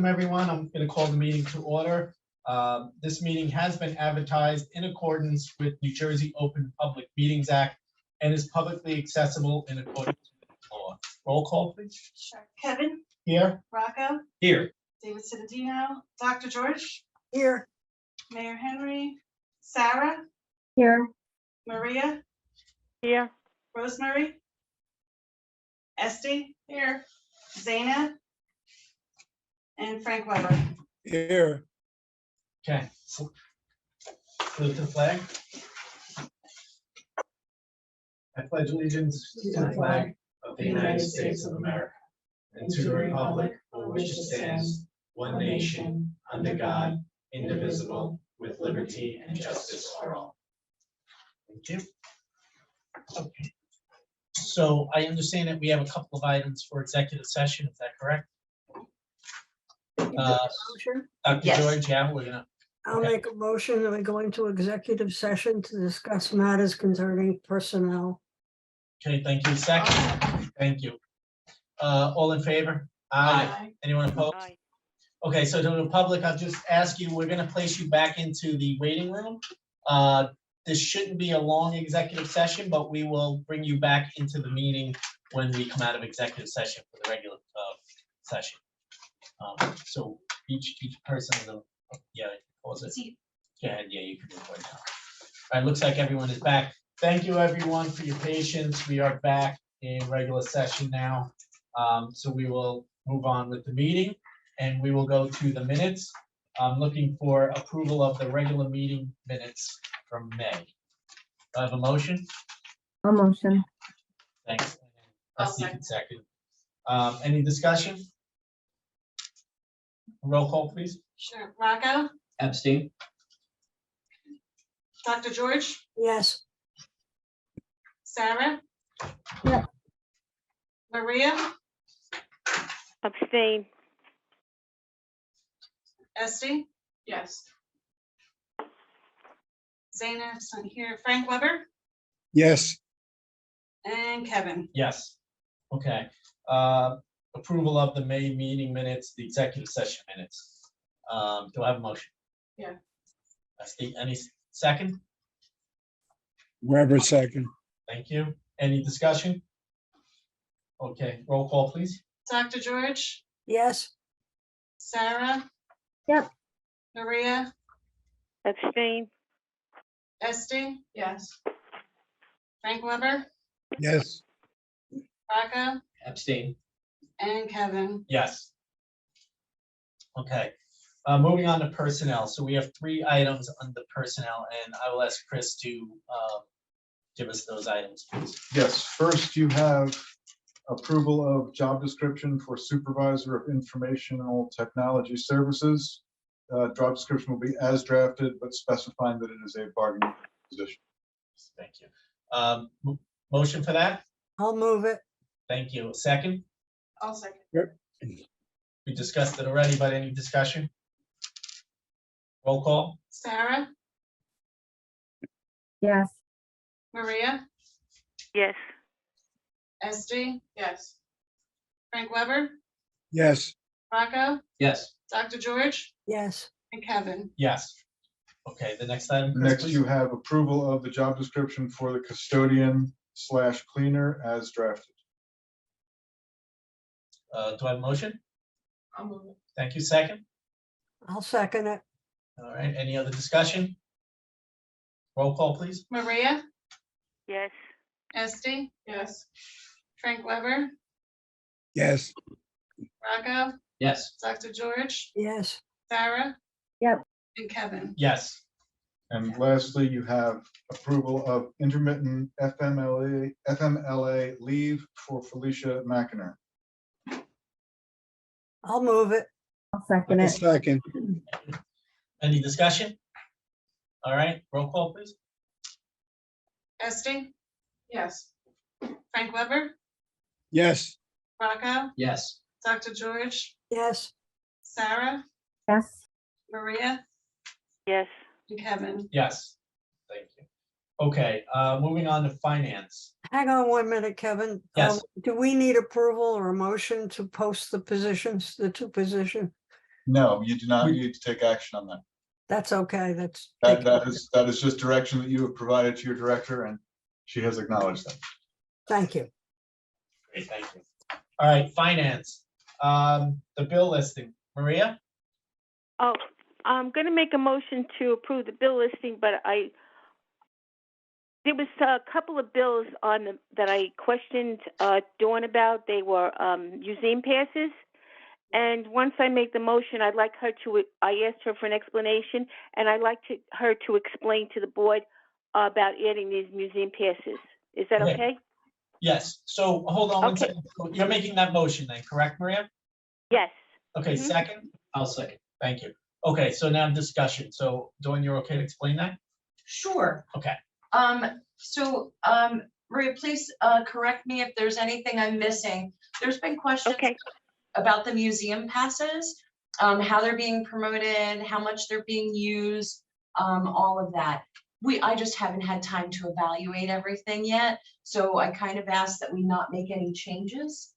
Everyone, I'm going to call the meeting to order. This meeting has been advertised in accordance with New Jersey Open Public Meetings Act and is publicly accessible in accordance with the law. Roll call, please. Sure. Kevin, Here. Rocco, Here. David Cittadino, Dr. George, Here. Mayor Henry, Sarah, Here. Maria, Here. Rosemary, Esty, here, Zaina, and Frank Weber. Here. Okay. Salute to the flag. I pledge allegiance to the flag of the United States of America and to the republic for which it stands, one nation, under God, indivisible, with liberty and justice for all. Thank you. Okay. So I understand that we have a couple of items for executive session. Is that correct? Motion. Dr. Yes. George, yeah, we're gonna, I'll Okay. make a motion that we go into executive session to discuss matters concerning personnel. okay, thank you. Second, thank you. All in favor? Anyone opposed? Okay, so to the public, I'll just ask you, we're gonna place you back into the waiting room. This shouldn't be a long executive session, but we will bring you back into the meeting when we come out of executive session for the regular session. So each person, yeah, pause it. Go ahead, yeah, you can do it right now. All right, looks like everyone is back. Thank you, everyone, for your patience. We are back in regular session now. So we will move on with the meeting and we will go to the minutes. I'm looking for approval of the regular meeting minutes from May. Do I have a motion? A motion. Thanks. I'll Esty can second. Any discussion? Roll call, please. Sure. Rocco, Abstain. Dr. George, Yes. Sarah. Yep. Maria, Abstain. Esty. Yes. Zaina, is not here, Frank Weber, Yes. and Kevin. Yes. Okay. Approval of the May meeting minutes, the executive session minutes. Do I have a motion? Yeah. Esty, any second? Weber second. Thank you. Any discussion? Okay, roll call, please. Dr. George, Yes. Sarah. Yep. Maria, Abstain. Esty. Yes. Frank Weber, Yes. Rocco, Abstain. and Kevin. Yes. Okay, moving on to personnel. So we have 3 items under personnel, and I will ask Chris to give us those items, please. Yes, first you have approval of job description for supervisor of informational technology services. Job description will be as drafted, but specifying that it is a bargaining position. Thank you. Motion for that? I'll move it. Thank you. Second? I'll second. We discussed it already, but any discussion? Roll call? Sarah, Yes. Maria, Yes. Esty. Yes. Frank Weber, Yes. Rocco, Yes. Dr. George, Yes. and Kevin. Yes. Okay, the next item, Chris, Next, please. you have approval of the job description for the custodian / cleaner as drafted. Do I have a motion? I'll move it. Thank you. Second? I'll second it. All right, any other discussion? Roll call, please. Maria, Yes. Esty. Yes. Frank Weber, Yes. Rocco, Yes. Dr. George, Yes. Sarah. Yep. And Kevin. Yes. And lastly, you have approval of intermittent FMLA leave for Felicia McInerney. I'll move it. I'll second it. Second. Any discussion? All right, roll call, please. Esty. Yes. Frank Weber, Yes. Rocco, Yes. Dr. George, Yes. Sarah, Yes. Maria, Yes. and Kevin. Yes. Thank you. Okay, moving on to finance. Hang on 1 minute, Kevin. Yes. Do we need approval or a motion to post the positions, the 2 positions? No, you do not need to take action on that. That's okay, that's. That is just direction that you have provided to your director, and she has acknowledged that. Thank you. Great, thank you. All right, finance, the bill listing, Maria? Oh, I'm gonna make a motion to approve the bill listing, but there was a couple of bills that I questioned Dawn about. They were museum passes. And once I make the motion, I asked her for an explanation, and I'd like her to explain to the board about adding these museum passes. Is that Okay. okay? Yes, so hold on one Okay. second. You're making that motion then, correct, Maria? Yes. Okay, Mhm. second? I'll second. Thank you. Okay, so now discussion. So Dawn, you're okay to explain that? Sure. Okay. Maria, please correct me if there's anything I'm missing. There's been questions Okay. about the museum passes, how they're being promoted, how much they're being used, all of that. I just haven't had time to evaluate everything yet. So I kind of asked that we not make any changes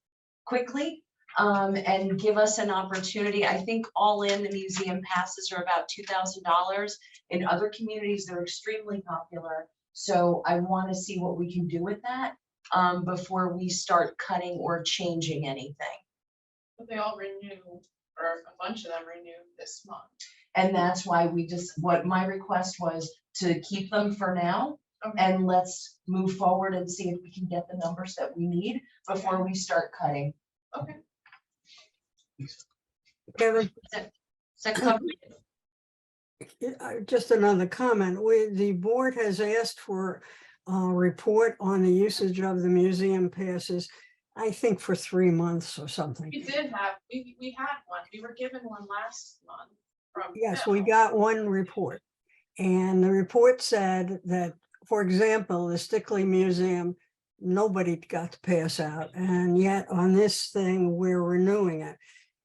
quickly, and give us an opportunity. I think all in, the museum passes are about $2,000. In other communities, they're extremely popular. So I want to see what we can do with that before we start cutting or changing anything. But they all renew, or a bunch of them renew this month. And that's why what my request was to keep them for now. Okay. And let's move forward and see if we can get the numbers that we need before we start cutting. Okay. Kevin, Is that covered? just another comment. The board has asked for a report on the usage of the museum passes, I think for 3 months or something. We did have, we had one. We were given one last month from. Yes, Phil. we got one report. And the report said that, for example, the Stickley Museum, nobody got to pass out. And yet on this thing, we're renewing it.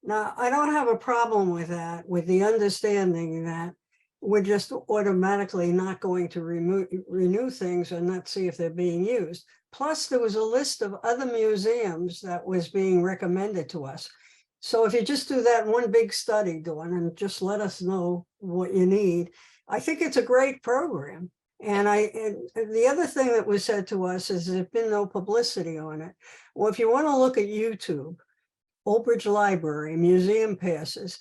Now, I don't have a problem with that, with the understanding that we're just automatically not going to renew things and not see if they're being used. Plus, there was a list of other museums that was being recommended to us. So if you just do that one big study, Dawn, and just let us know what you need, I think it's a great program. And the other thing that was said to us is there's been no publicity on it. Well, if you want to look at YouTube, Old Bridge Library, museum passes,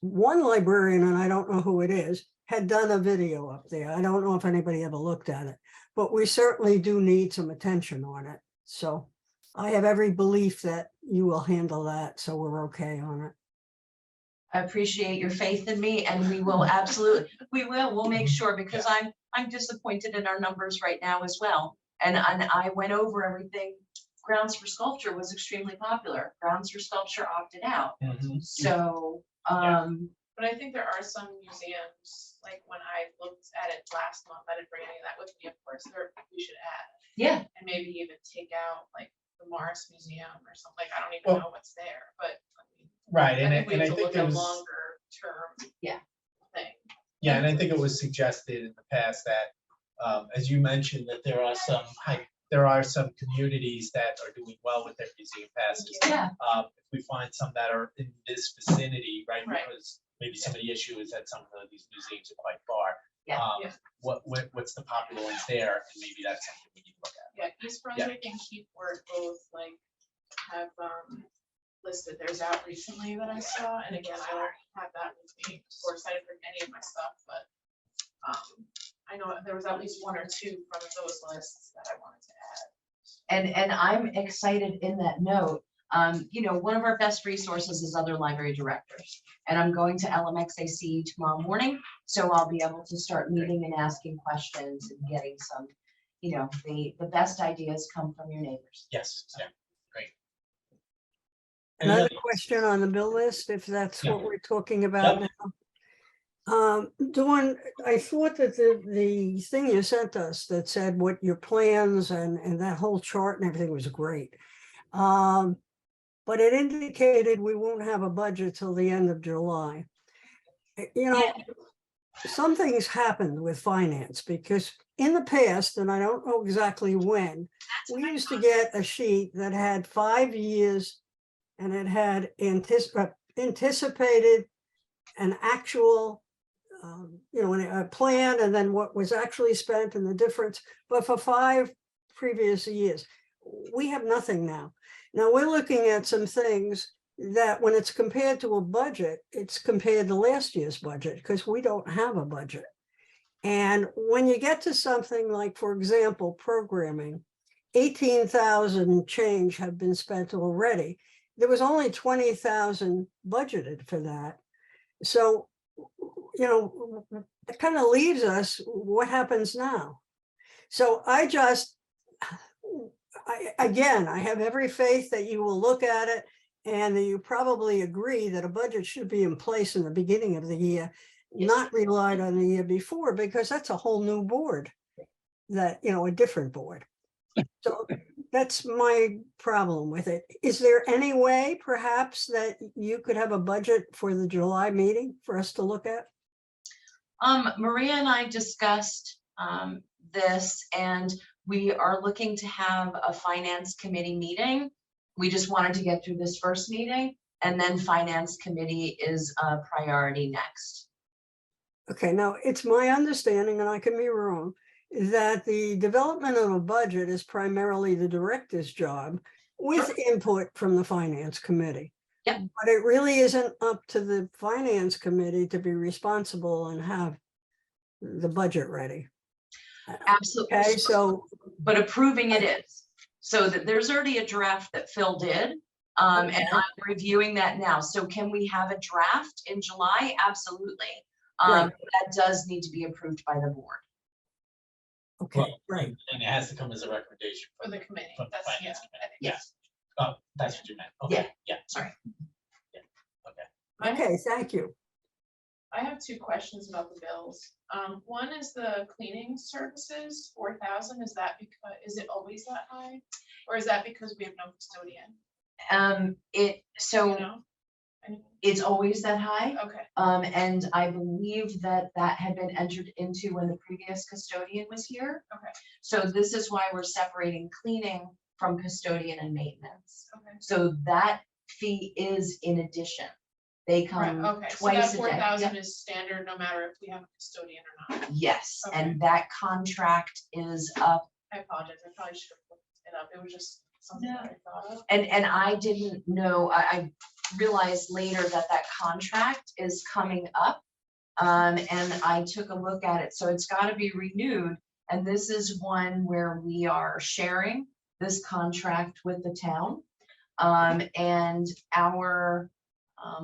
one librarian, and I don't know who it is, had done a video up there. I don't know if anybody ever looked at it, but we certainly do need some attention on it. So I have every belief that you will handle that, so we're okay on it. I appreciate your faith in me, and we will absolutely, we'll make sure, because I'm disappointed in our numbers right now as well. And I went over everything. Grounds for Sculpture was extremely popular. Grounds for Sculpture opted out. Mhm. So, But I think there are some museums, like when I looked at it last month, I didn't bring any of that with me, of course, we should add. yeah, And maybe even take out like the Morris Museum or something. I don't even Well- know what's there, but I mean, Right, and I think we I need to think look there at was, longer term. Yeah. Thing. yeah, and I think it was suggested in the past that, as you mentioned, that there are some communities that are doing well with their museum passes. yeah, If we find some that are in this vicinity, right, Right. because maybe some of the issue is that some of these museums are quite far. Yeah. Yeah. What's the popular ones there, and maybe that's something we need to look at. Yeah, East Brunswick and Keyport both like have listed theirs out recently that I saw, and again, I don't have that with me. Of course, I didn't bring any of my stuff, but I know there was at least one or two from those lists that I wanted to add. and I'm excited in that note. One of our best resources is other library directors. And I'm going to LMXAC tomorrow morning, so I'll be able to start meeting and asking questions and getting some, the best ideas come from your neighbors. Yes, yeah, great. Another question on the bill list, if that's Yeah. what we're talking about now. Dawn, I thought that the thing you sent us that said what your plans and that whole chart and everything was great. But it indicated we won't have a budget till the end of July. Some things happened with finance because in the past, and I don't know exactly when, we used to get a sheet that had 5 years and it had anticipated an actual, a plan and then what was actually spent and the difference. But for 5 previous years, we have nothing now. Now we're looking at some things that when it's compared to a budget, it's compared to last year's budget because we don't have a budget. And when you get to something like, for example, programming, 18,000 change have been spent already. There was only 20,000 budgeted for that. So, it kind of leaves us, what happens now? So I have every faith that you will look at it and that you probably agree that a budget should be in place in the beginning of the year, not relied on the year before, because that's a whole new board that, a different board. So that's my problem with it. Is there any way perhaps that you could have a budget for the July meeting for us to look at? Maria and I discussed this, and we are looking to have a finance committee meeting. We just wanted to get through this first meeting, and then finance committee is a priority next. Okay, now it's my understanding, and I can be wrong, that the development of a budget is primarily the director's job with input from the finance committee. Yep. But it really isn't up to the finance committee to be responsible and have the budget ready. Absolutely. Okay, so, But approving it is. So that there's already a draft that Phil did. And I'm reviewing that now. So can we have a draft in July? Absolutely. Right. That does need to be approved by the board. okay, Well, right. And it has to come as a recommendation For the committee. from the That's, finance I committee. think Yeah. that's- Oh, that's what you meant. Okay, yeah. Sorry. I have- Okay, thank you. I have 2 questions about the bills. One is the cleaning services, 4,000, is that because, is it always that high? Or is that because we have no custodian? So You know? Anything? it's always that high. Okay, And I believe that had been entered into when the previous custodian was here. okay, So this is why we're separating cleaning from custodian and maintenance. okay. So that fee is in addition. They Right, come okay, so that twice a day. 4,000 Yep. is standard no matter if we have a custodian or not. Yes, Okay. and that contract is up. I apologize, I probably should have looked it up. It was just something that I thought of. And I didn't know, I realized later that contract is coming up. And I took a look at it, so it's gotta be renewed. And this is one where we are sharing this contract with the town. And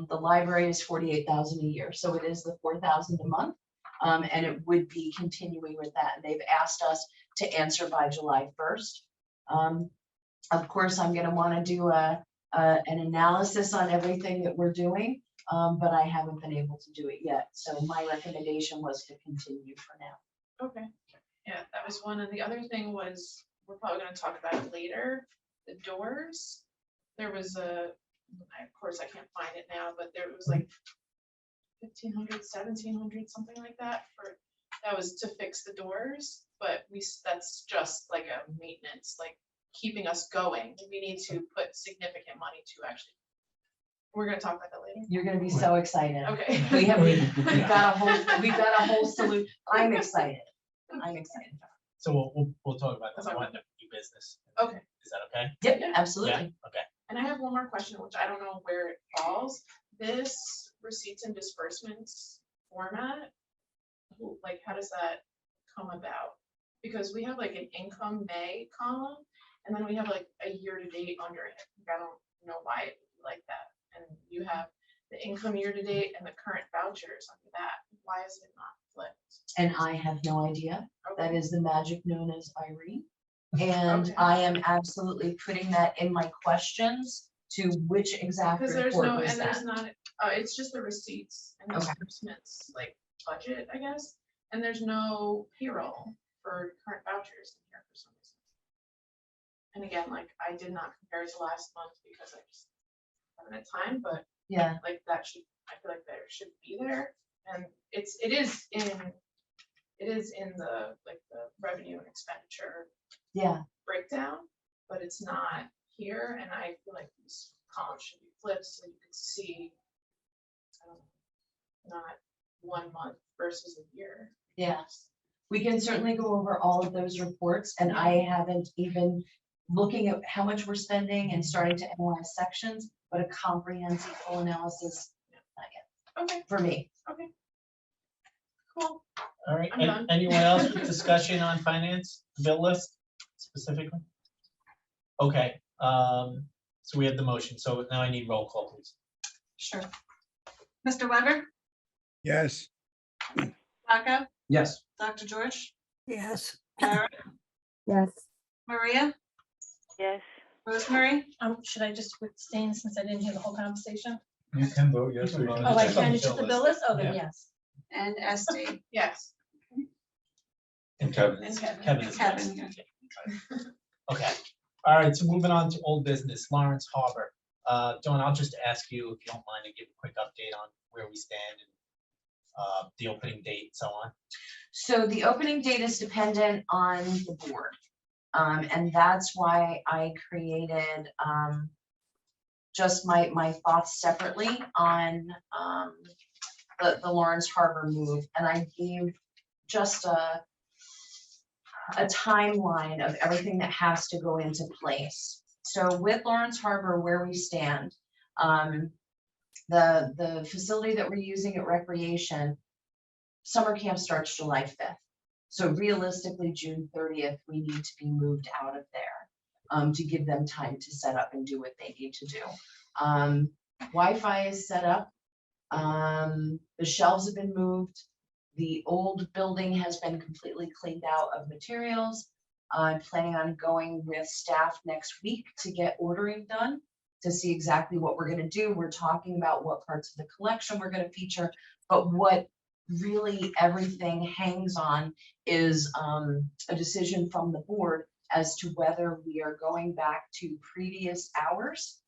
the library is 48,000 a year, so it is the 4,000 a month. And it would be continuing with that. And they've asked us to answer by July 1st. Of course, I'm gonna wanna do an analysis on everything that we're doing, but I haven't been able to do it yet. So my recommendation was to continue for now. Okay, yeah, that was one. And the other thing was, we're probably gonna talk about it later, the doors. There was of course, I can't find it now, but there was like 1,500, 1,700, something like that that was to fix the doors, but that's just like a maintenance, like keeping us going. We need to put significant money to actually, we're gonna talk about that later. You're gonna be so excited. Okay. We've got a whole solution. I'm excited. I'm excited. So we'll talk about That's that all one, right. new business. Okay. Is that okay? Yep, Yeah. absolutely. Yeah, okay. And I have one more question, which I don't know where it falls. This receipts and disbursements format, like, how does that come about? Because we have like an income May column, and then we have like a year-to-date under it. I don't know why it would be like that. And you have the income year-to-date and the current vouchers under that. Why is it not flipped? And I have no idea. That Okay. is the magic known as Irene. And Okay. I am absolutely putting that in my questions to which exact Because there's report no, was and that. there's not, it's just the receipts and Okay. disbursements, like budget, I guess. And there's no payroll for current vouchers in here for some reason. And again, like, I did not compare it to last month because I just haven't had time, but Yeah, like that should, I feel like there should be there. And it is in the, like, the revenue and expenditure yeah. breakdown, but it's not here, and I feel like these columns should be flipped so you can see. I don't know. not 1 month versus a year. Yes. We can certainly go over all of those reports, and I haven't even looking at how much we're spending and starting to analyze sections, but a comprehensive full analysis, not yet, Okay, for me. okay. Cool. All right, I'm done. anyone else with discussion on finance, the bill list specifically? Okay, so we have the motion, so now I need roll call, please. Sure. Mr. Weber, Yes. Rocco, Yes. Dr. George, Yes. Lara, Yes. Maria, Yes. Rosemary, Should I just abstain since I didn't hear the whole conversation? You can vote yes or You can no. vote. Oh, I It's on can, the it's just the bill bill list? Oh, Yeah. then yes. and Esty. Yes. And Kevin. And Kevin. Kevin is Kevin, yes. Okay, all right, so moving on to old business, Lawrence Harbor. Dawn, I'll just ask you, if you don't mind, to give a quick update on where we stand and the opening date and so on. So the opening date is dependent on the board. And that's why I created, just my thoughts separately on, the Lawrence Harbor move. And I gave just a timeline of everything that has to go into place. So with Lawrence Harbor, where we stand, the facility that we're using at Recreation, summer camp starts July 5th. So realistically, June 30th, we need to be moved out of there to give them time to set up and do what they need to do. Wi-Fi is set up. The shelves have been moved. The old building has been completely cleaned out of materials. I'm planning on going with staff next week to get ordering done to see exactly what we're going to do. We're talking about what parts of the collection we're going to feature, but what really everything hangs on is a decision from the board as to whether we are going back to previous hours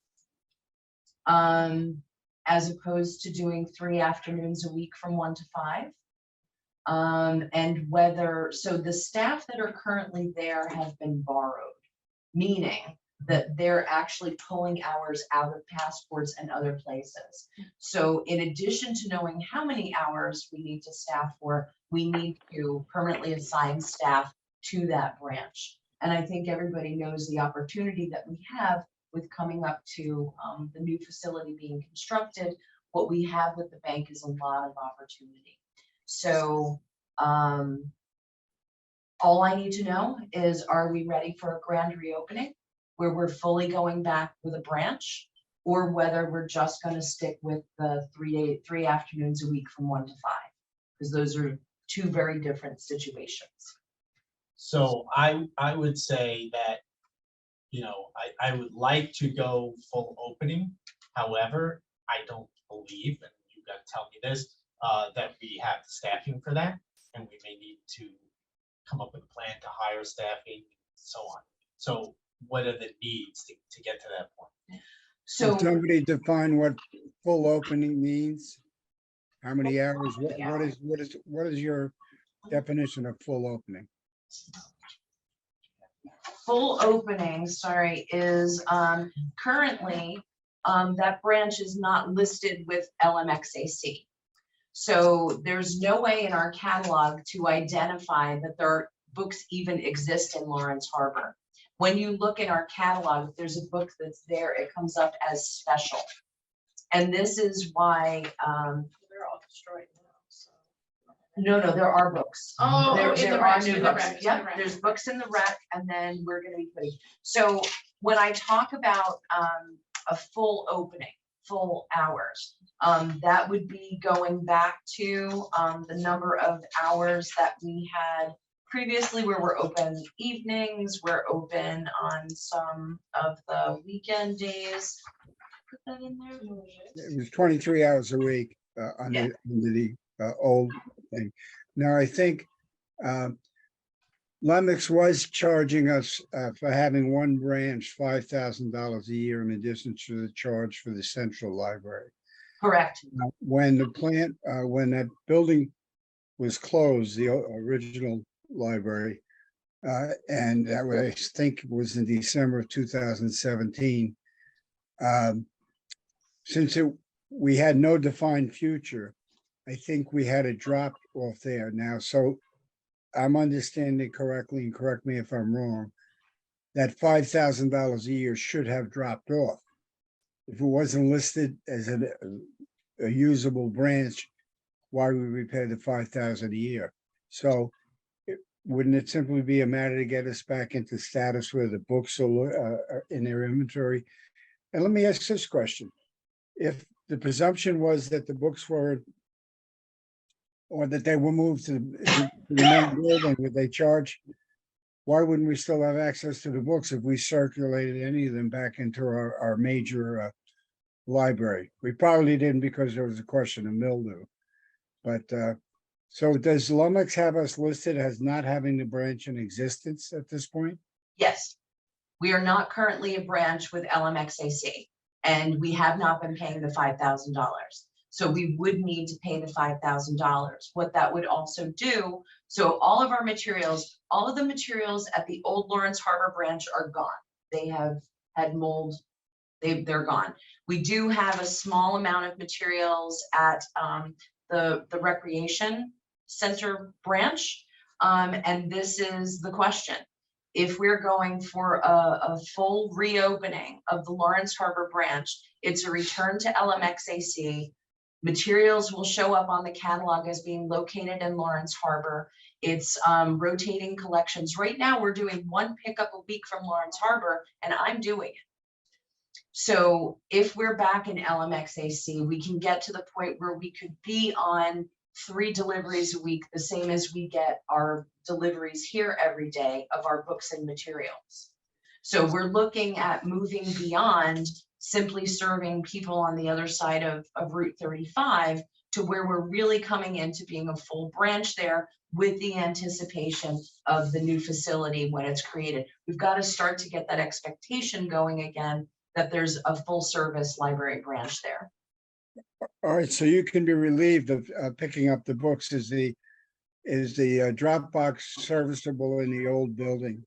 as opposed to doing 3 afternoons a week from 1 to 5. And whether, so the staff that are currently there have been borrowed, meaning that they're actually pulling hours out of passports and other places. So in addition to knowing how many hours we need to staff for, we need to permanently assign staff to that branch. And I think everybody knows the opportunity that we have with coming up to the new facility being constructed. What we have with the bank is a lot of opportunity. So all I need to know is, are we ready for a grand reopening where we're fully going back with a branch, or whether we're just going to stick with the 3 afternoons a week from 1 to 5? Because those are 2 very different situations. So I would say that, you know, I would like to go full opening. However, I don't believe, and you got to tell me this, that we have the staffing for that, and we may need to come up with a plan to hire staffing and so on. So what are the needs to get to that point? So Can somebody define what full opening means? How many hours? What is your definition of full opening? full opening, sorry, is currently that branch is not listed with LMXAC. So there's no way in our catalog to identify that their books even exist in Lawrence Harbor. When you look in our catalog, if there's a book that's there, it comes up as special. And this is why, They're all destroyed now, so. no, there are books. Oh, There in the are rec, new in the books. rec, in the Yep, rec. there's books in the rec, and then we're gonna be putting, so when I talk about a full opening, full hours, that would be going back to the number of hours that we had previously, where we're open evenings, we're open on some of the weekend days. Put that in there. It was 23 hours a week under the old thing. Now, I think Lennox was charging us for having one branch $5,000 a year in addition to the charge for the central library. Correct. Now, when the plant, when that building was closed, the original library, and that was, I think, was in December of 2017. Since we had no defined future, I think we had a drop off there now, so I'm understanding correctly, and correct me if I'm wrong, that $5,000 a year should have dropped off. If it wasn't listed as a usable branch, why would we pay the 5,000 a year? So wouldn't it simply be a matter to get us back into status where the books are in their inventory? And let me ask this question. If the presumption was that the books were, or that they were moved to the main building, would they charge? Why wouldn't we still have access to the books if we circulated any of them back into our major library? We probably didn't because there was a question of mildew. But so does Lumix have us listed as not having the branch in existence at this point? Yes, we are not currently a branch with LMXAC, and we have not been paying the $5,000. So we would need to pay the $5,000. What that would also do, so all of our materials, all of the materials at the old Lawrence Harbor branch are gone. They have had mold, they're gone. We do have a small amount of materials at the recreation center branch. And this is the question. If we're going for a full reopening of the Lawrence Harbor branch, it's a return to LMXAC. Materials will show up on the catalog as being located in Lawrence Harbor. It's rotating collections. Right now, we're doing one pickup a week from Lawrence Harbor, and I'm doing it. So if we're back in LMXAC, we can get to the point where we could be on 3 deliveries a week, the same as we get our deliveries here every day of our books and materials. So we're looking at moving beyond simply serving people on the other side of Route 35 to where we're really coming into being a full branch there with the anticipation of the new facility when it's created. We've got to start to get that expectation going again, that there's a full service library branch there. All right, so you can be relieved of picking up the books. Is the Dropbox serviceable in the old building?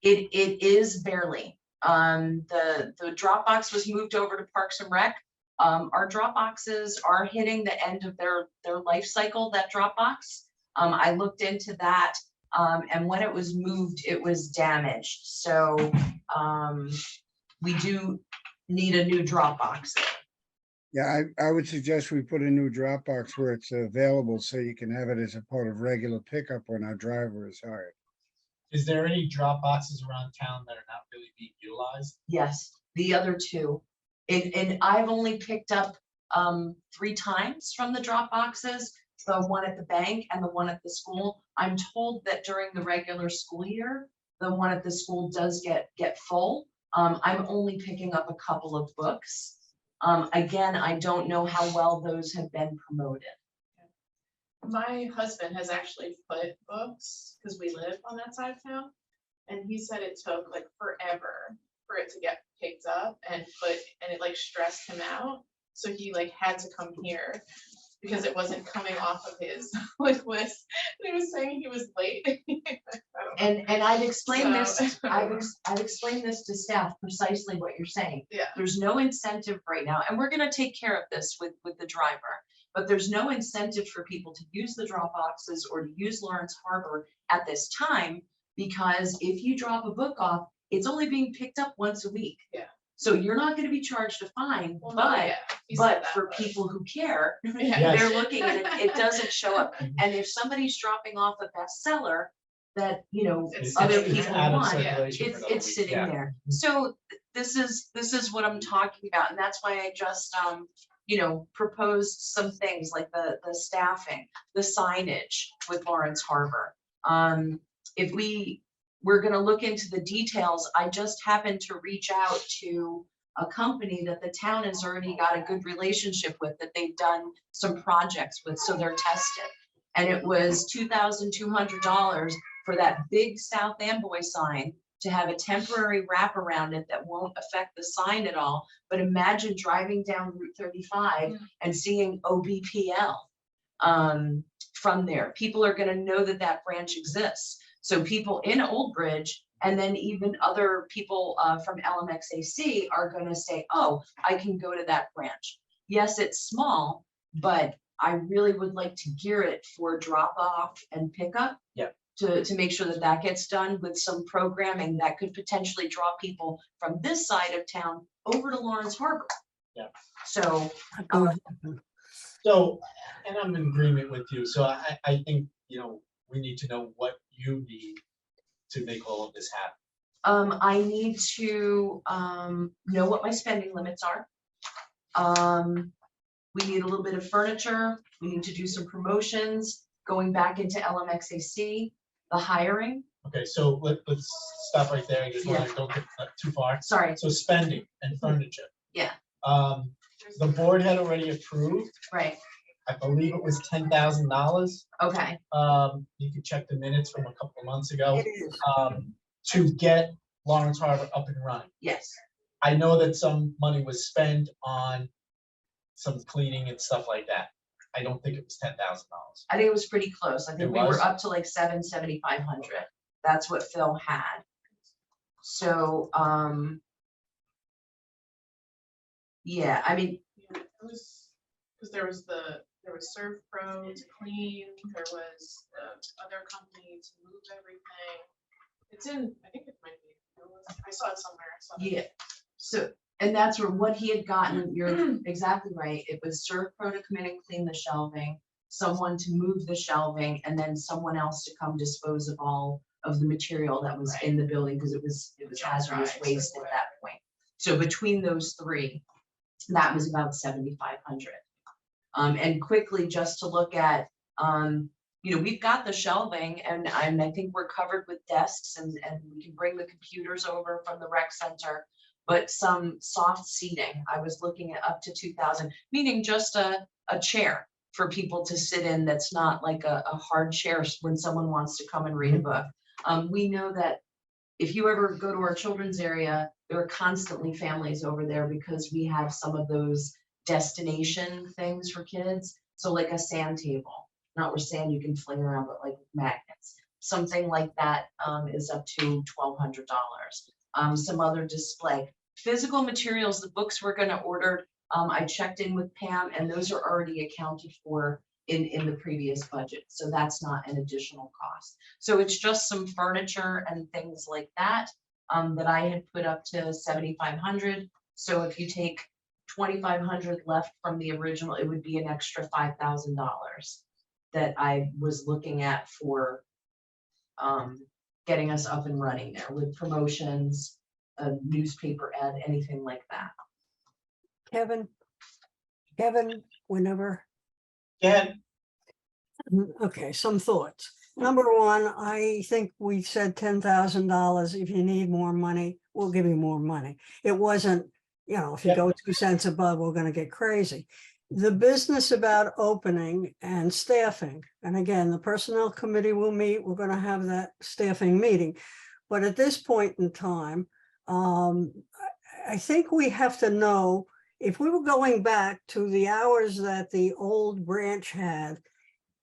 It is barely. The Dropbox was moved over to Parks and Rec. Our Dropboxes are hitting the end of their life cycle, that Dropbox. I looked into that, and when it was moved, it was damaged. So we do need a new Dropbox. Yeah, I would suggest we put a new Dropbox where it's available so you can have it as a part of regular pickup when our driver is hired. Is there any drop boxes around town that are not really being utilized? Yes, the other 2. And I've only picked up 3 times from the Dropboxes, the one at the bank and the one at the school. I'm told that during the regular school year, the one at the school does get full. I'm only picking up a couple of books. Again, I don't know how well those have been promoted. My husband has actually put books, because we live on that side of town, and he said it took like forever for it to get picked up and it like stressed him out. So he like had to come here because it wasn't coming off of his like list. And he was saying he was late. I don't know. And I've explained So- this, I've explained this to staff, precisely what you're saying. Yeah. There's no incentive right now, and we're gonna take care of this with the driver, but there's no incentive for people to use the drop boxes or to use Lawrence Harbor at this time, because if you drop a book off, it's only being picked up once a week. Yeah. So you're not gonna be charged a fine, Well, no, but yeah, he said but that, for but- people who care, Yeah. Yes. they're looking and it doesn't show up. And if somebody's dropping off a bestseller that, you know, It's other sitting people out of want, circulation for it's another it's week. sitting Yeah. there. So this is what I'm talking about, and that's why I just you know, proposed some things like the staffing, the signage with Lawrence Harbor. If we're gonna look into the details, I just happened to reach out to a company that the town has already got a good relationship with, that they've done some projects with, so they're tested. And it was $2,200 for that big South Amboy sign to have a temporary wrap around it that won't affect the sign at all. But imagine driving down Route 35 and seeing OBPL from there. People are gonna know that that branch exists. So people in Old Bridge, and then even other people from LMXAC are gonna say, oh, I can go to that branch. Yes, it's small, but I really would like to gear it for drop off and pickup. Yeah. To make sure that that gets done with some programming that could potentially draw people from this side of town over to Lawrence Harbor. Yeah. So, So, and I'm in agreement with you, so I think, you know, we need to know what you need to make all of this happen. I need to, know what my spending limits are. We need a little bit of furniture, we need to do some promotions, going back into LMXAC, the hiring, Okay, so let's stop right there, I just want to don't get too far. sorry, So spending and furniture. Yeah. The board had already approved, right, I believe it was $10,000. okay, You can check the minutes from a couple of months ago, It is. to get Lawrence Harbor up and running. yes, I know that some money was spent on some cleaning and stuff like that. I don't think it was $10,000. I think it was pretty close, I It think we was? were up to like 7,500, that's what Phil had. So, yeah, I mean, Yeah, it was, because there was Serve Pro to clean, there was the other company to move everything. It's in, I think it might be, I saw it somewhere. yeah, so, and that's where what he had gotten, you're exactly right, it was Serve Pro to come in and clean the shelving, someone to move the shelving, and then someone else to come dispose of all of the material that was in the building, because it was hazardous Right, waste at right. that point. So between those three, that was about 7,500. And quickly, just to look at, you know, we've got the shelving, and I think we're covered with desks, and we can bring the computers over from the rec center. But some soft seating, I was looking at up to 2,000, meaning just a chair for people to sit in that's not like a hard chair when someone wants to come and read a book. We know that if you ever go to our children's area, there are constantly families over there because we have some of those destination things for kids. So like a sand table, not where sand you can fling around, but like magnets. Something like that is up to $1,200. Some other display. Physical materials, the books we're gonna order, I checked in with Pam, and those are already accounted for in the previous budget. So that's not an additional cost. So it's just some furniture and things like that that I had put up to 7,500. So if you take 2,500 left from the original, it would be an extra $5,000 that I was looking at for getting us up and running there with promotions, a newspaper ad, anything like that. Kevin, whenever. Yeah, Okay, some thoughts. Number one, I think we said $10,000. If you need more money, we'll give you more money. It wasn't, you know, if you Yep. go 2 cents above, we're gonna get crazy. The business about opening and staffing, and again, the personnel committee will meet, we're gonna have that staffing meeting. But at this point in time, I think we have to know, if we were going back to the hours that the old branch had,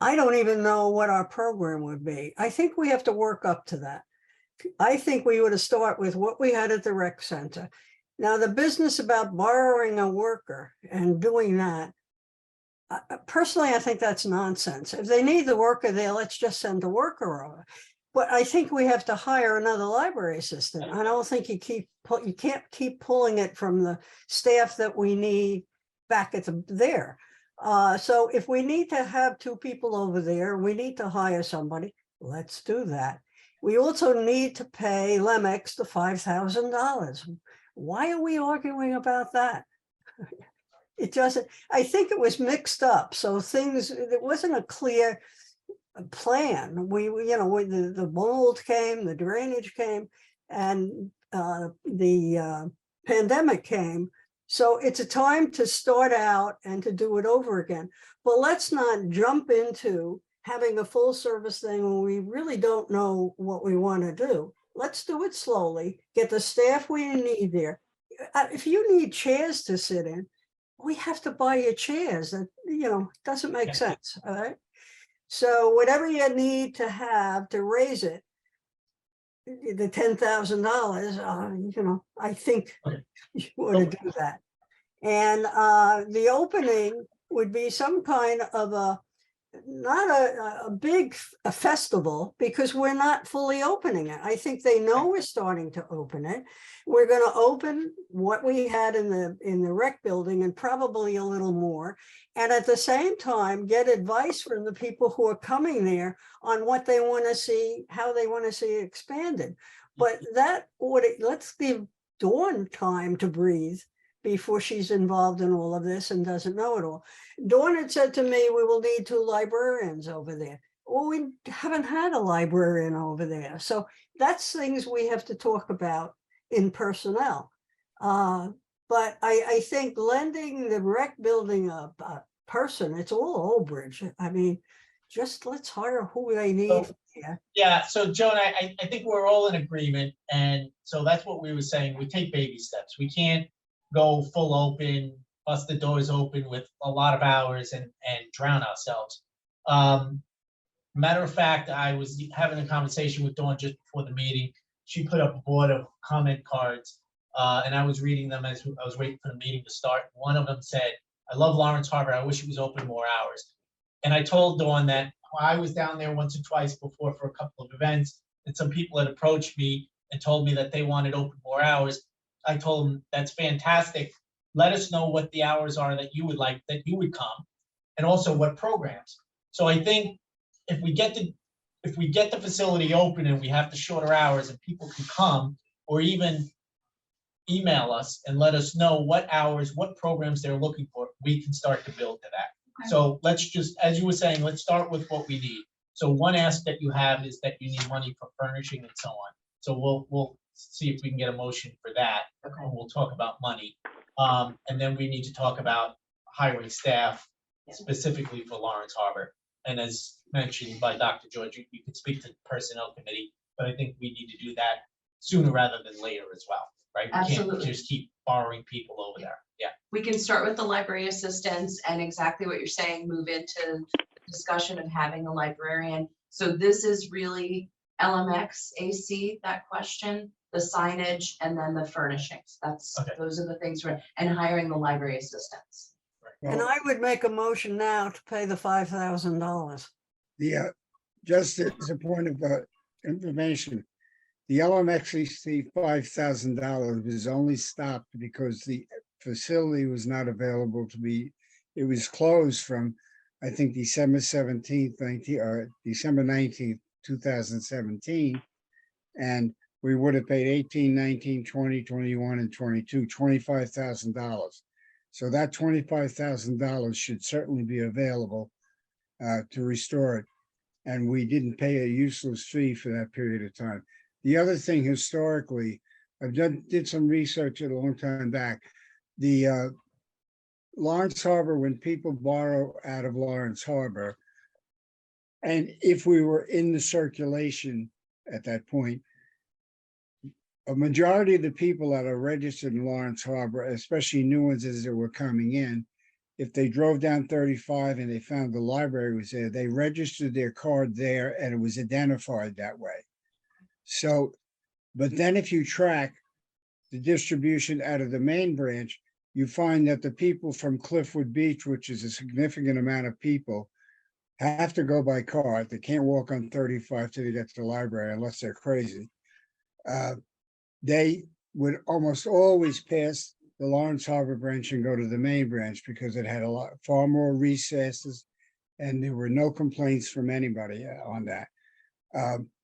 I don't even know what our program would be. I think we have to work up to that. I think we ought to start with what we had at the rec center. Now, the business about borrowing a worker and doing that, personally, I think that's nonsense. If they need the worker there, let's just send the worker over. But I think we have to hire another library assistant. I don't think you can't keep pulling it from the staff that we need back at there. So if we need to have 2 people over there, we need to hire somebody, let's do that. We also need to pay Lemex the $5,000. Why are we arguing about that? It doesn't, I think it was mixed up. So it wasn't a clear plan. The mold came, the drainage came, and the pandemic came. So it's a time to start out and to do it over again. But let's not jump into having a full service thing when we really don't know what we want to do. Let's do it slowly, get the staff we need there. If you need chairs to sit in, we have to buy you chairs. That, doesn't make sense, all right? So whatever you need to have to raise it, the $10,000, I think you ought to do that. And the opening, would be some kind of not a big festival, because we're not fully opening it. I think they know we're starting to open it. We're going to open what we had in the rec building and probably a little more. And at the same time, get advice from the people who are coming there on what they want to see, how they want to see it expanded. But let's give Dawn time to breathe before she's involved in all of this and doesn't know it all. Dawn had said to me, we will need 2 librarians over there. Well, we haven't had a librarian over there. So that's things we have to talk about in personnel. But I think lending the rec building a person, it's all Old Bridge. I mean, just let's hire who they need. So- Yeah. Yeah, so Joan, I think we're all in agreement, and so that's what we were saying, we take baby steps. We can't go full open, bust the doors open with a lot of hours and drown ourselves. Matter of fact, I was having a conversation with Dawn just before the meeting. She put up a board of comment cards, and I was reading them as I was waiting for the meeting to start. One of them said, I love Lawrence Harbor, I wish it was open more hours. And I told Dawn that I was down there once or twice before for a couple of events, and some people had approached me and told me that they wanted open more hours. I told them, that's fantastic. Let us know what the hours are that you would like, that you would come, and also what programs. So I think if we get the facility open and we have the shorter hours and people can come, or even email us and let us know what hours, what programs they're looking for, we can start to build to that. Okay. So let's just, as you were saying, let's start with what we need. So one ask that you have is that you need money for furnishing and so on. So we'll see if we can get a motion for that. Okay. And we'll talk about money. And then we need to talk about hiring staff specifically for Lawrence Harbor. And as mentioned by Dr. George, you could speak to the personnel committee, but I think we need to do that sooner rather than later as well, right? We can't Absolutely. just keep borrowing people over there. Yeah. We can start with the library assistants and exactly what you're saying, move into the discussion of having a librarian. So this is really LMX AC, that question, the signage, and then the furnishings. Okay. Those are the things and hiring the library assistants. And I would make a motion now to pay the $5,000. The, just as a point of information, the LMXEC $5,000 was only stopped because the facility was not available to be, it was closed from, I think, December 17th, December 19th, 2017. And we would have paid 18, 19, 20, 21, and 22, $25,000. So that $25,000 should certainly be available to restore it. And we didn't pay a useless fee for that period of time. The other thing, historically, did some research a long time back. The Lawrence Harbor, when people borrow out of Lawrence Harbor, and if we were in the circulation at that point, a majority of the people that are registered in Lawrence Harbor, especially new ones as they were coming in, if they drove down 35 and they found the library was there, they registered their card there and it was identified that way. So, but then if you track the distribution out of the main branch, you find that the people from Cliffwood Beach, which is a significant amount of people, have to go by car. They can't walk on 35 till they get to the library unless they're crazy. They would almost always pass the Lawrence Harbor branch and go to the main branch because it had far more recesses and there were no complaints from anybody on that.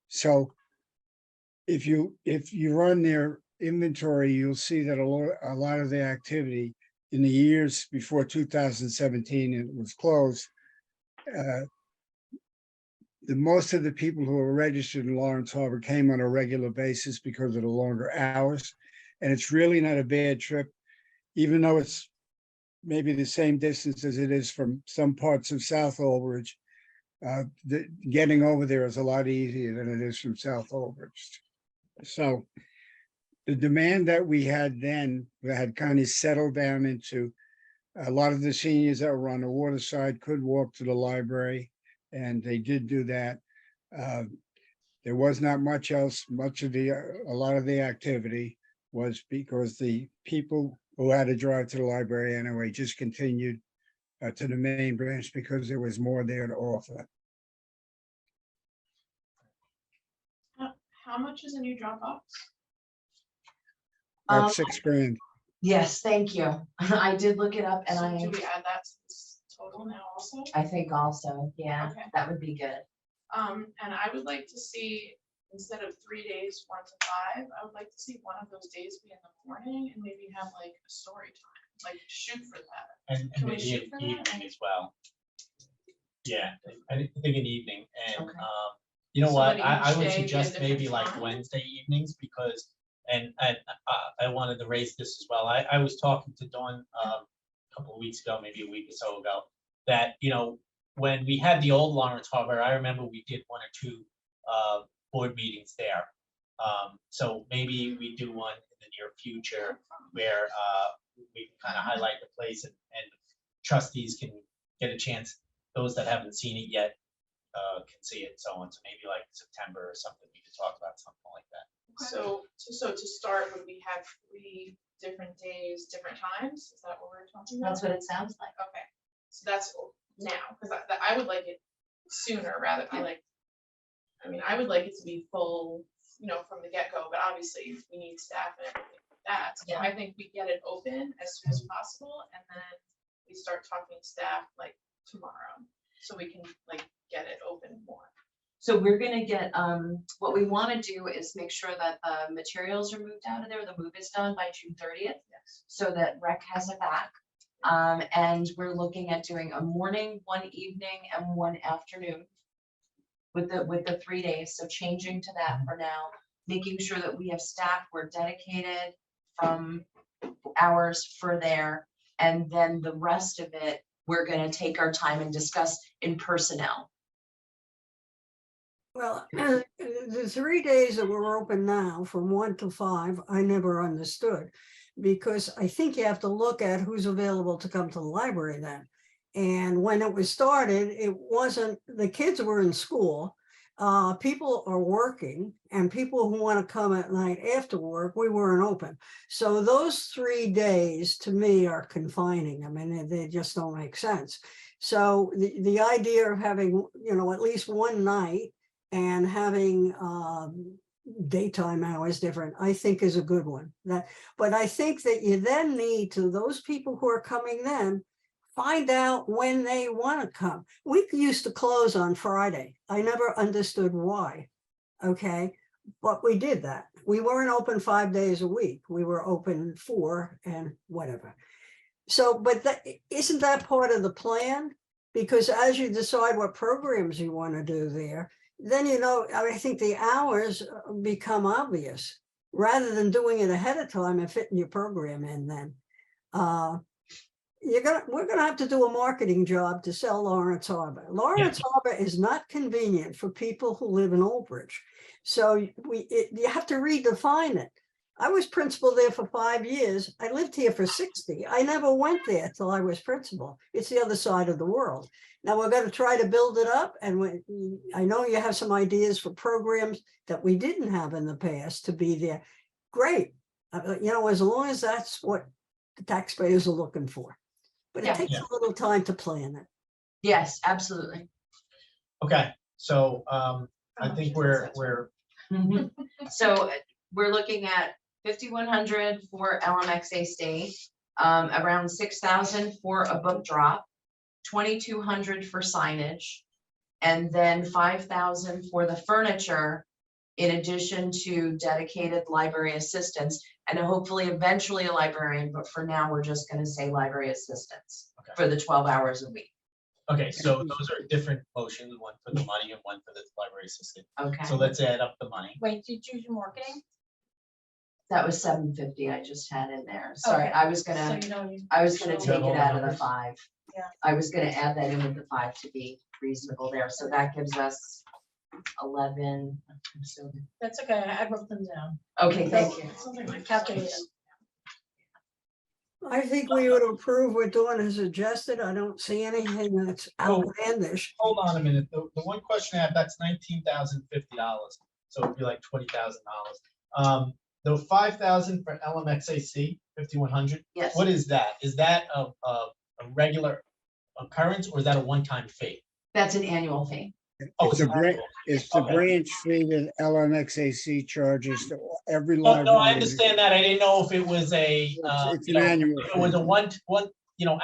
So if you run their inventory, you'll see that a lot of the activity in the years before 2017, it was closed. Most of the people who are registered in Lawrence Harbor came on a regular basis because of the longer hours. And it's really not a bad trip, even though it's maybe the same distance as it is from some parts of South Old Bridge. Getting over there is a lot easier than it is from South Old Bridge. So the demand that we had then had kind of settled down into a lot of the seniors that were on the water side could walk to the library, and they did do that. There was not much else. A lot of the activity was because the people who had to drive to the library anyway just continued to the main branch because there was more there to offer. How much is a new Dropbox? About Um, $6,000. Yes, thank you. I did look it up and So I, do we add that to this total now also? I think also, yeah, Okay. that would be good. And I would like to see, instead of 3 days, 1 to 5, I would like to see one of those days be in the morning and maybe have like a story time, like shoot for that. And Can we maybe shoot an for that? evening as well. Yeah, I think an evening, and, Okay. you know So what, would I each would day be a suggest maybe different like time? Wednesday evenings, because, and I wanted to raise this as well, I was talking to Dawn, a couple of weeks ago, maybe a week or so ago, that, you know, when we had the old Lawrence Harbor, I remember we did 1 or 2 board meetings there. So maybe we do one in the near future where we can kind of highlight the place, and trustees can get a chance, those that haven't seen it yet can see it, so on. So maybe like September or something, we could talk about something like that. So to start, would we have 3 different days, different times? Is that what we're talking about? That's what it sounds like. Okay, so that's now, because I would like it sooner rather than like, I mean, I would like it to be full, you know, from the get-go, but obviously we need staff and everything like that. So Yeah. I think we get it open as soon as possible, and then we start talking to staff like tomorrow, so we can like get it open more. So we're gonna get, what we wanna do is make sure that the materials are moved out of there, the move is done by June 30th. Yes. So that rec has it back. And we're looking at doing a morning, 1 evening, and 1 afternoon. With the 3 days, so changing to that for now, making sure that we have staff, we're dedicated from hours for there. And then the rest of it, we're gonna take our time and discuss in personnel. Well, the 3 days that we're open now, from 1 to 5, I never understood. Because I think you have to look at who's available to come to the library then. And when it was started, it wasn't, the kids were in school. People are working, and people who want to come at night after work, we weren't open. So those 3 days to me are confining. I mean, they just don't make sense. So the idea of having, you know, at least one night and having daytime hours different, I think is a good one. But I think that you then need to, those people who are coming then, find out when they want to come. We used to close on Friday. I never understood why. Okay, but we did that. We weren't open 5 days a week. We were open 4 and whatever. So, but isn't that part of the plan? Because as you decide what programs you want to do there, then, you know, I think the hours become obvious rather than doing it ahead of time and fitting your program in then. We're gonna have to do a marketing job to sell Lawrence Harbor. Lawrence Harbor is not convenient for people who live in Old Bridge. So you have to redefine it. I was principal there for 5 years. I lived here for 60. I never went there till I was principal. It's the other side of the world. Now we're going to try to build it up. And I know you have some ideas for programs that we didn't have in the past to be there. Great. You know, as long as that's what the taxpayers are looking for. But it Yeah. takes a little time to plan it. Yes, absolutely. Okay, so I think we're So we're looking at 5,100 for LMXA State, around 6,000 for a book drop, 2,200 for signage, and then 5,000 for the furniture, in addition to dedicated library assistants, and hopefully eventually a librarian, but for now, we're just gonna say library assistants for the 12 hours a week. okay, so those are different motions, one for the money and one for the library assistant. Okay, So let's add up the money. Wait, did you do marketing? that was 750 I just had in there. Sorry, Okay. I was So gonna, you know, you- I was gonna You take have all it the out of the numbers? 5. Yeah. I was gonna add that in with the 5 to be reasonable there, so that gives us 11. So, that's okay, I wrote them down. okay, thank you. Something like Calculated. I think we would approve what Dawn has suggested. I don't see anything that's Oh. outlandish. Hold on a minute, the one question I have, that's $19,050, so it'd be like $20,000. The 5,000 for LMXAC, 5,100, Yes. what is that? Is that a regular occurrence, or is that a one-time fee? That's an annual fee. Oh, It's a branch, annual. it's the Okay. branch fee that LMXAC charges to every No, library. no, I understand that. I didn't know if it was a, It's you an know, annual. if it was a fee. one,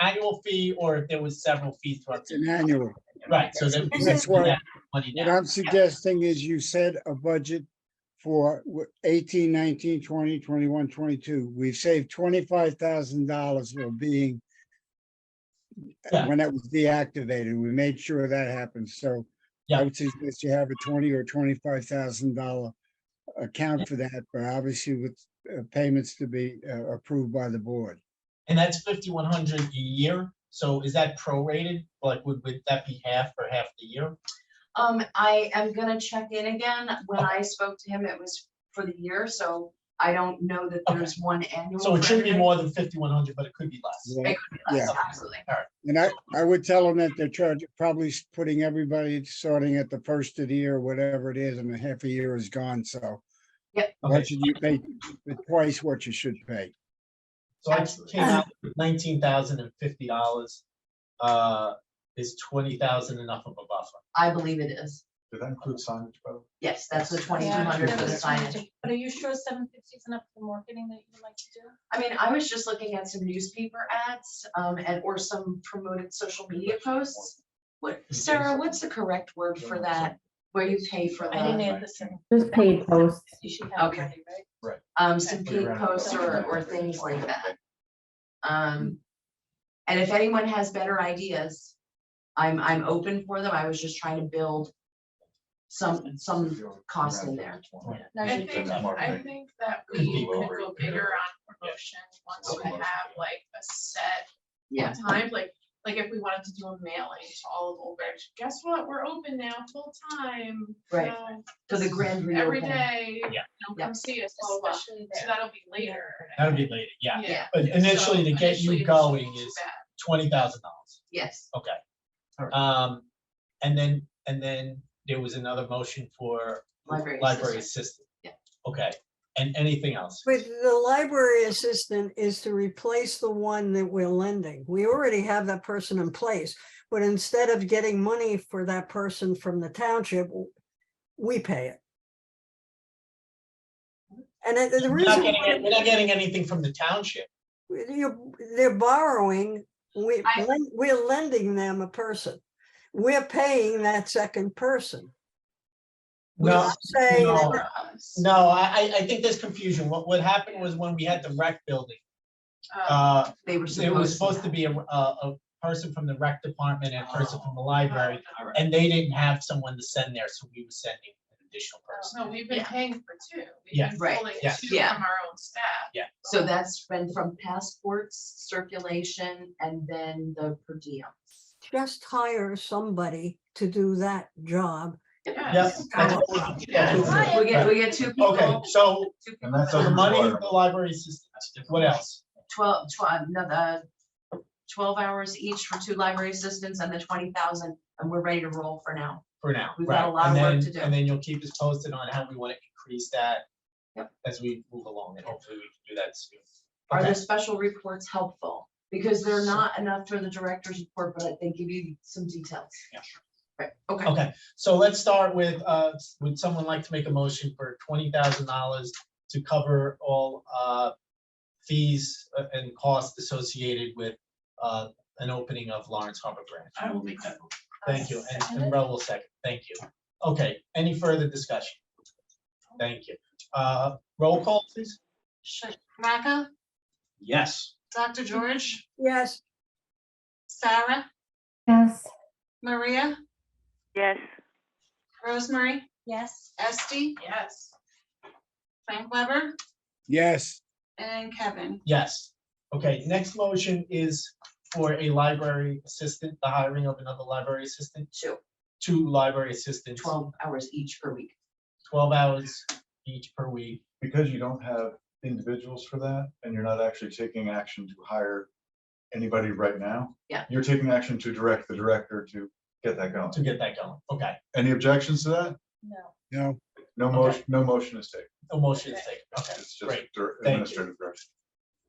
annual fee, or if there was several fees throughout. It's an annual. Right, so then. That's why- Money What now. I'm suggesting is you set a budget for 18, 19, 20, 21, 22. We've saved $25,000 for being Yeah. when that was deactivated. We made sure that happened. So Yeah. I would suggest you have a $20,000 or $25,000 account for that, but obviously with payments to be approved by the board. And that's 5,100 a year, so is that prorated? Like, would that be half for half the year? I am gonna check in again. When I spoke to him, it was for the year, so I don't know that Okay. there's one annual. So it for shouldn't be everything. more than 5,100, but it could be less. Yeah. It could be less, Yeah. absolutely. And I would tell them that they're charging, probably putting everybody starting at the first of the year, whatever it is, and a half a year is gone, so. Yep. Why Okay, should you pay twice what you should pay? so I Absolutely. came out with $19,050. Is 20,000 enough of a buffer? I believe it is. Did that include signage, by the way? Yes, that's the Yeah, 2,200 for the that's signage. But are you sure 750 is enough for marketing that you'd like to do? I mean, I was just looking at some newspaper ads, and or some promoted social media posts. What, Sarah, what's the correct word for that? Where you pay for I didn't the, add this in. Just paid posts. You should have it Okay. ready, right? some paid posts or things like that. And if anyone has better ideas, I'm open for them. I was just trying to build some cost in there. No, I you think, did. I think that we could go bigger on promotion once we have like a set Yeah, time, like if we wanted to do a mailing to all of Old Bridge, guess what? We're open now, full time. Right. For the grand Every reopening. day. Yeah. Come see us, blah, blah, blah. Especially So there. that'll be later. That would be later, yeah. Yeah. But initially, to So get you initially, it going shouldn't be is bad. Yes, Okay. Alright. And then there was another motion for library library assistant. assistant. Yeah. Okay, and anything else? But the library assistant is to replace the one that we're lending. We already have that person in place, but instead of getting money for that person from the township, we pay it. And the We're reason not getting, why we're not getting anything from the township. they're borrowing, we're I- lending them a person. We're paying that second person. We're No, not saying that no. For us. No, I think there's confusion. What happened was when we had the rec building, They were it was supposed to be a person from the rec department and a person from the library, and they didn't have someone to send there, so we were sending an additional person. No, we've been Yeah. paying for two. Yeah. We've been Right. pulling Yeah. two Yeah. from our own staff. Yeah. So that's been from passports, circulation, and then the per diem. just hire somebody to do that job. Yes. Yes. We get two people. Okay, so two And people that's so the over money water. for the library assistant, what else? 12 hours each for two library assistants and the 20,000, and we're ready to roll for now. For now, We've got a right, lot and of work then, to do. and then you'll keep us posted on how we want to increase that. Yep. As we move along, and hopefully we can do that soon. Are Okay. the special reports helpful? Because they're not enough for the director's report, but they give you some details. Yeah. Right, okay. Okay, so let's start with, would someone like to make a motion for $20,000 to cover all fees and costs associated with an opening of Lawrence Harbor Branch? I will make that. Thank you, and Ro will second, thank you. Okay, any further discussion? Thank you. Roll call, please? Raka, Yes. Dr. George, Yes, Sarah, Yes. Maria, Yes. Rosemary, Yes. Esty, Yes. Frank Weber, Yes, and Kevin. Yes. Okay, next motion is for a library assistant, the hiring of another library assistant, two library assistants. 12 hours each per week. 12 hours each per week. Because you don't have individuals for that, and you're not actually taking action to hire anybody right now. Yeah. You're taking action to direct the director to get that going. To get that going. Okay, Any objections to that? No. no, No Okay. motion, no motion is taken. no motion is taken. Okay, It's just great. dir- Thank you. administrative direction.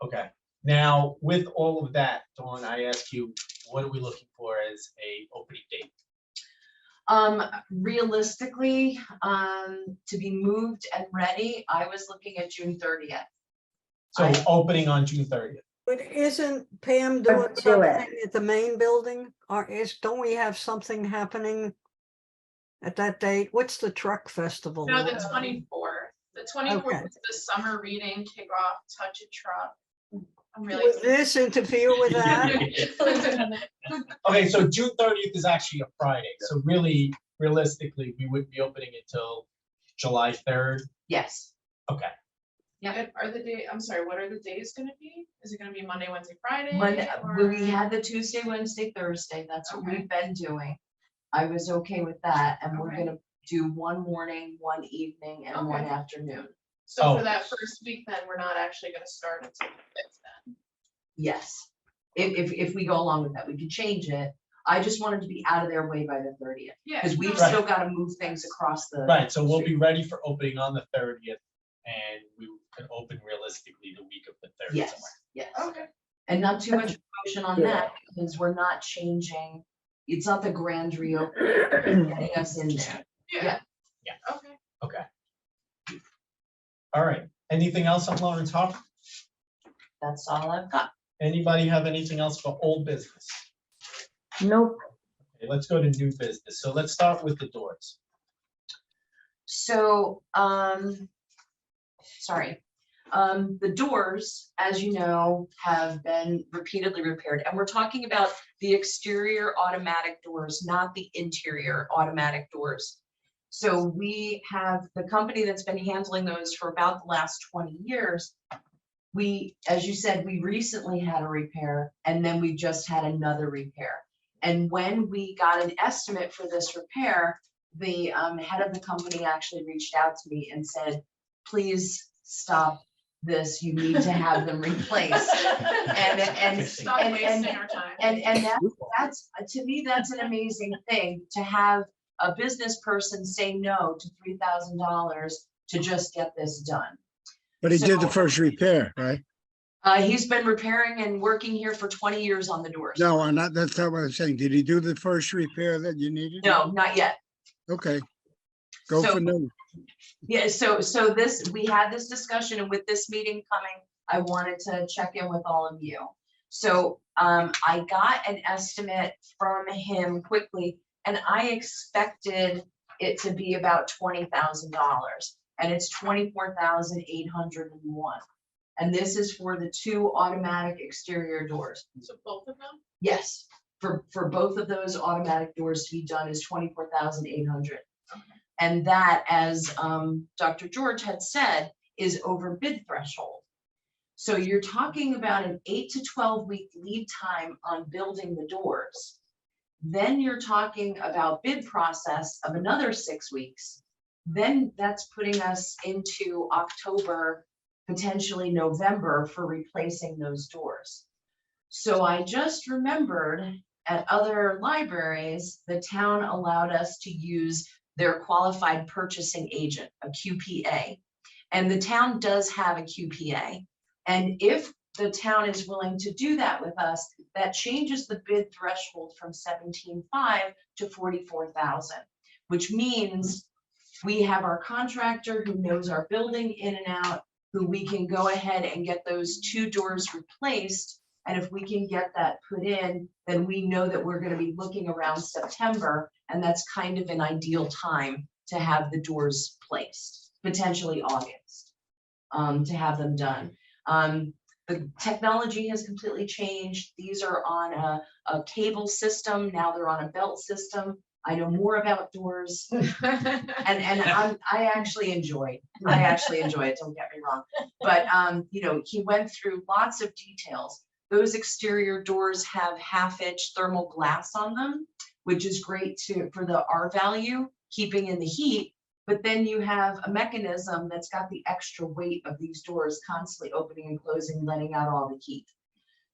Okay. Now, with all of that, Dawn, I ask you, what are we looking for as a opening date? Realistically, to be moved and ready, I was looking at June 30th. So opening on June 30th. But isn't Pam doing Let's do it. something at the main building? Or don't we have something happening at that date? What's the truck festival? No, the 24th. The 24th Okay. is the summer reading kickoff, touch a truck. I'm really. Would this interfere with that? Okay, so June 30th is actually a Friday, so really, realistically, we wouldn't be opening until July 3rd. Yes. Okay, Yeah, are the day, I'm sorry, what are the days gonna be? Is it gonna be Monday, Wednesday, Friday? Monday, or- we had the Tuesday, Wednesday, Thursday. That's what Okay. we've been doing. I was okay with that, and we're Okay. gonna do one morning, one evening, and one Okay. afternoon. So Oh. for that first week, then, we're not actually gonna start until the 5th then? Yes. If we go along with that, we could change it. I just wanted to be out of their way by the 30th, Yeah. because we've no, still got to move things across the. right, so we'll be ready for opening on the 30th, and we can open realistically the week of the 3rd Yes, somewhere. yes. Okay. And not too much motion on Yeah. that, because we're not changing. It's not the grand reopening, getting us in there. Yeah. Yeah. Okay. Okay. All right, anything else on Lawrence Harbor? That's all I've got. Anybody have anything else for old business? Nope. Okay, let's go to new business. So let's start with the doors. So, sorry. The doors, as you know, have been repeatedly repaired, and we're talking about the exterior automatic doors, not the interior automatic doors. So we have the company that's been handling those for about the last 20 years. We, as you said, we recently had a repair, and then we just had another repair. And when we got an estimate for this repair, the head of the company actually reached out to me and said, please stop this, you need to have them replaced. And Stop and- wasting our time. and that's, to me, that's an amazing thing, to have a business person say no to $3,000 to just get this done. But he did the So- first repair, right? He's been repairing and working here for 20 years on the doors. No, I'm not, that's not what I'm saying. Did he do the first repair that you needed? No, not yet. Okay. Go So- for new. Yeah, so this, we had this discussion, and with this meeting coming, I wanted to check in with all of you. So I got an estimate from him quickly, and I expected it to be about $20,000, and it's $24,801. And this is for the 2 automatic exterior doors. So both of them? Yes, for both of those automatic doors to be done is 24,800. And that, as Dr. George had said, is over bid threshold. So you're talking about an 8 to 12 week lead time on building the doors. Then you're talking about bid process of another 6 weeks. Then that's putting us into October, potentially November, for replacing those doors. So I just remembered, at other libraries, the town allowed us to use their qualified purchasing agent, a QPA. And the town does have a QPA. And if the town is willing to do that with us, that changes the bid threshold from 17.5 to 44,000, which means we have our contractor who knows our building in and out, who we can go ahead and get those 2 doors replaced. And if we can get that put in, then we know that we're going to be looking around September, and that's kind of an ideal time to have the doors placed, potentially August, to have them done. The technology has completely changed. These are on a cable system. Now they're on a belt system. I know more about doors, and I actually enjoy it. Don't get me wrong. But you know, he went through lots of details. Those exterior doors have 1/2-inch thermal glass on them, which is great for the R value, keeping in the heat. But then you have a mechanism that's got the extra weight of these doors constantly opening and closing, letting out all the heat.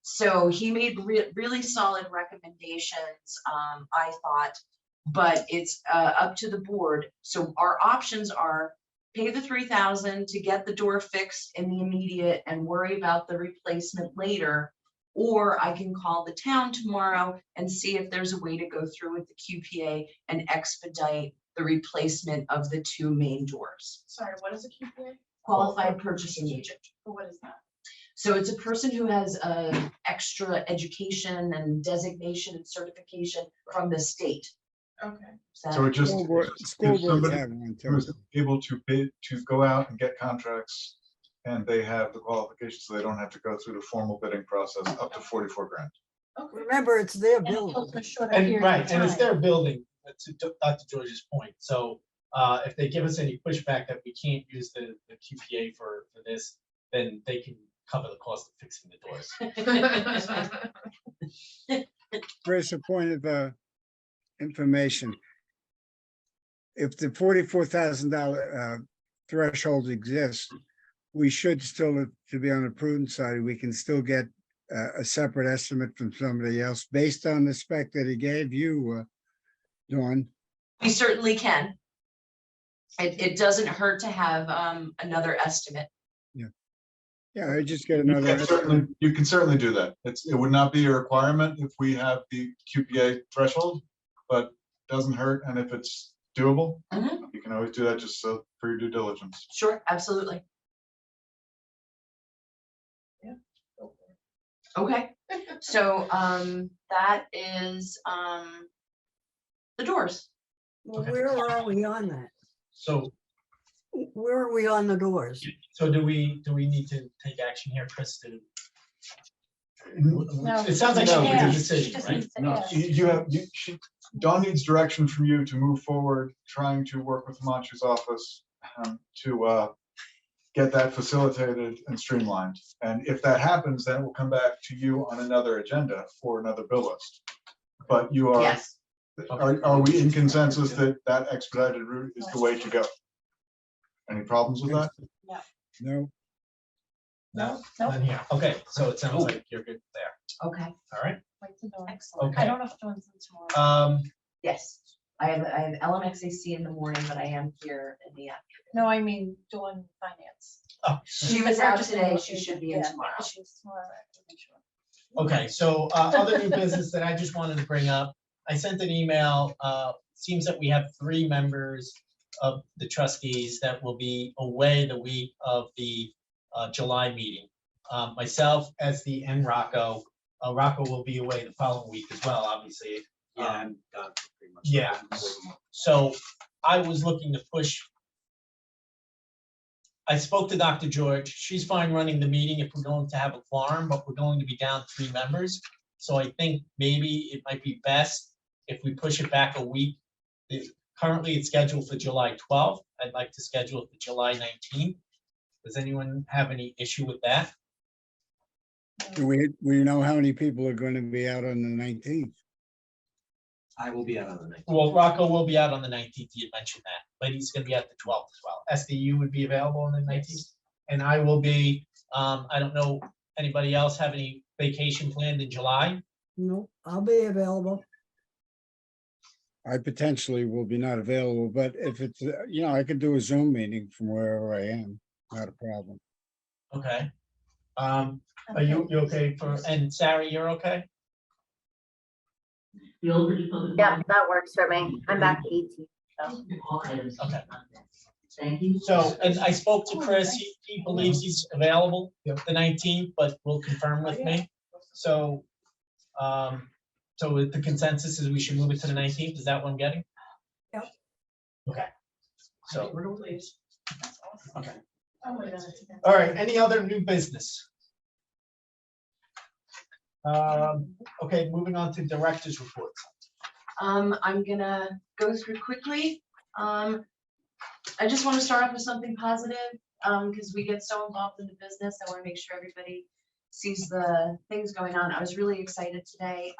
So he made really solid recommendations, I thought, but it's up to the board. So our options are pay the 3,000 to get the door fixed in the immediate and worry about the replacement later. Or I can call the town tomorrow and see if there's a way to go through with the QPA and expedite the replacement of the 2 main doors. Sorry, what is a QPA? Qualified purchasing agent. What is that? So it's a person who has extra education and designation and certification from the state. Okay. So it just. School boards somebody have one too. Who's able to bid, to go out and get contracts, and they have the qualifications, so they don't have to go through the formal bidding process up to 44 grand. Okay. Remember, it's their And building. for shorter And period right, of and it's time. their building, to Dr. George's point. So if they give us any pushback that we can't use the QPA for this, then they can cover the cost of fixing the doors. Chris, a point of information. If the $44,000 threshold exists, we should still, to be on the prudent side, we can still get a separate estimate from somebody else based on the spec that he gave you, Dawn. We certainly can. It doesn't hurt to have another estimate. Yeah, I just get You another. can certainly, you can certainly do that. It would not be a requirement if we have the QPA threshold, but doesn't hurt. And if it's doable, Mhm. you can always do that just so for your due diligence. Sure, absolutely. Yeah. Okay, so that is the doors. Well, Okay. where are we on that? So, Where are we on the doors? so do we need to take action here, Chris? No. It sounds like No, she needs a because- decision, Just right? needs to No, ask. Dawn needs direction from you to move forward, trying to work with Himanshu's office to get that facilitated and streamlined. And if that happens, then it will come back to you on another agenda for another bill list. But you are, Yes, are we in consensus that that expedited route is the way to go? Any problems with that? No, No, Nope. none here. Okay, so it sounds like you're good there. okay, All right. Wait till dawn. excellent. Okay. I don't know if Dawn's in tomorrow. Yes, I have LMXAC in the morning, but I am here in the afternoon. No, I mean doing finance. Oh, She was out today, she should be in Yeah, tomorrow. She's tomorrow. I'm sure. okay, so other new business that I just wanted to bring up, I sent an email, seems that we have 3 members of the trustees that will be away the week of the July meeting. Myself, Esty, and Rocco. Rocco will be away the following week as well, obviously. Yeah, I'm done pretty much. Yeah. So I was looking to push. I spoke to Dr. George. She's fine running the meeting if we're going to have a quorum, but we're going to be down 3 members. So I think maybe it might be best if we push it back a week. Currently, it's scheduled for July 12th. I'd like to schedule it for July 19th. Does anyone have any issue with that? do we know how many people are going to be out on the 19th? I will be out on the night. Well, Rocco will be out on the 19th. You mentioned that, but he's going to be at the 12th as well. SDU would be available on the 19th, and I will be. I don't know. Anybody else have any vacation planned in July? No, I'll be available. I potentially will be not available, but if it's, I could do a Zoom meeting from wherever I am, not a problem. Okay. Are you okay for? And Sarah, you're okay? Yeah, that works for me. I'm back 18. Okay. Thank you. So, and I spoke to Chris. He believes he's available the 19th, but will confirm with me. So, so the consensus is we should move it to the 19th. Is that what I'm getting? Yep. Okay. So, Please. That's awesome. okay. Oh my God. All right. Any other new business? Okay, moving on to director's reports. I'm gonna go through quickly. I just want to start off with something positive, because we get so involved in the business. I want to make sure everybody sees the things going on. I was really excited today.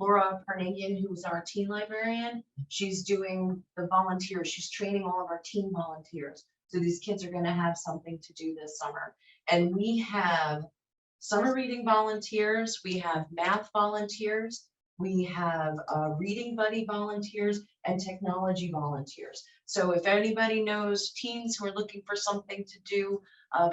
Laura Parnagian, who's our teen librarian, she's doing the volunteers. She's training all of our teen volunteers. So these kids are gonna have something to do this summer. And we have summer reading volunteers, we have math volunteers, We have reading buddy volunteers and technology volunteers. So if anybody knows teens who are looking for something to do,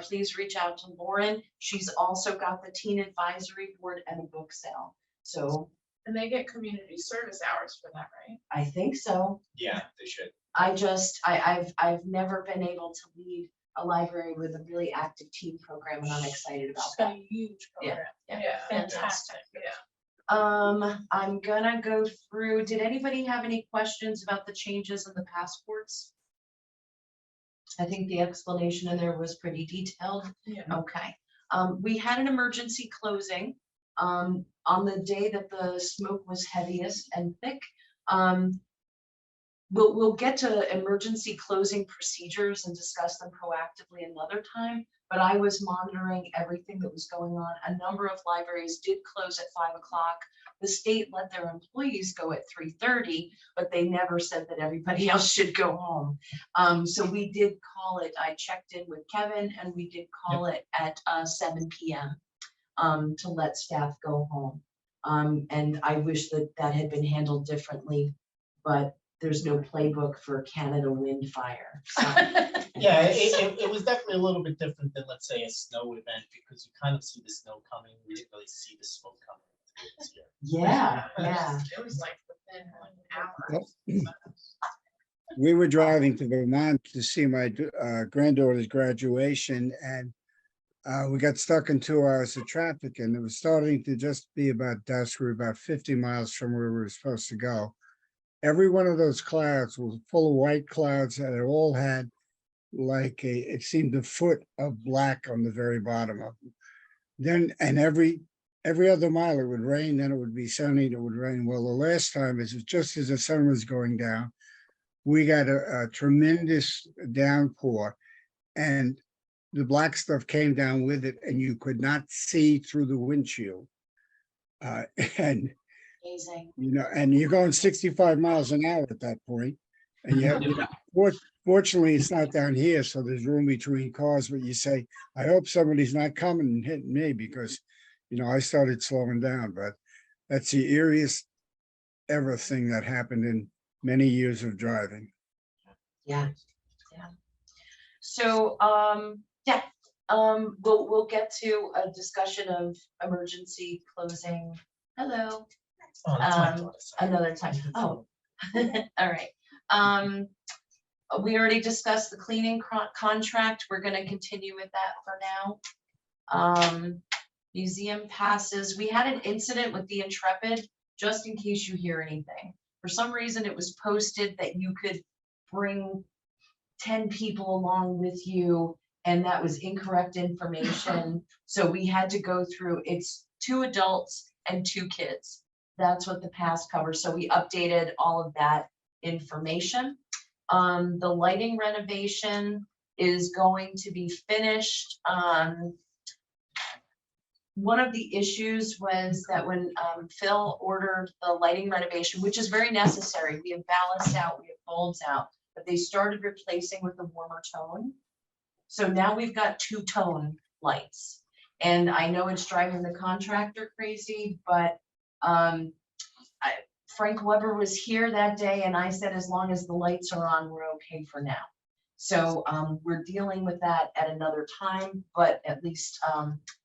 please reach out to Lauren. She's also got the teen advisory board and a book sale. So And they get community service hours for that, right? I think so. Yeah, they should. I've never been able to lead a library with a really active teen program, and I'm excited about It's got that. a huge Yeah, program. yeah. Fantastic, yeah. I'm gonna go through, did anybody have any questions about the changes in the passports? I think the explanation in there was pretty detailed. Yeah. Okay, we had an emergency closing, on the day that the smoke was heaviest and thick. We'll get to emergency closing procedures and discuss them proactively another time, but I was monitoring everything that was going on. A number of libraries did close at 5 o'clock. The state let their employees go at 3:30, but they never said that everybody else should go home. So we did call it, I checked in with Kevin, and we did call it at 7 p.m. To let staff go home. And I wish that that had been handled differently, but there's no playbook for Canada wind fire. So, Yeah, it was definitely a little bit different than, let's say, a snow event, because you kind of see the snow coming. We didn't really see the smoke coming this year. yeah. It was like within like an hour. We were driving to Vermont to see my granddaughter's graduation, and we got stuck in 2 hours of traffic, and it was starting to just be about dusk. We were about 50 miles from where we were supposed to go. Every one of those clouds was full of white clouds, and it all had like it seemed a foot of black on the very bottom of them. Then, and every other mile it would rain, then it would be sunny, and it would rain. Well, the last time, it was just as the sun was going down, we got a tremendous downpour, and the black stuff came down with it, and you could not see through the windshield. And Amazing. you know, and you're going 65 miles an hour at that point, and you have, fortunately, it's not down here, so there's room between cars. But you say, I hope somebody's not coming and hitting me, because, you know, I started slowing down. But that's the eeriest ever thing that happened in many years of driving. Yeah. So, we'll get to a discussion of emergency closing. Hello. Oh, that's my daughter. Another time. Oh, all right. We already discussed the cleaning contract. We're gonna continue with that for now. Museum passes. We had an incident with the Intrepid, just in case you hear anything. For some reason, it was posted that you could bring 10 people along with you, and that was incorrect information. So we had to go through, it's 2 adults and 2 kids. That's what the pass covers. So we updated all of that information. The lighting renovation is going to be finished. One of the issues was that when Phil ordered the lighting renovation, which is very necessary, we have ballasts out, we have bulbs out, but they started replacing with a warmer tone. So now we've got 2-tone lights. And I know it's driving the contractor crazy, but Frank Weber was here that day, and I said, as long as the lights are on, we're okay for now. So we're dealing with that at another time, but at least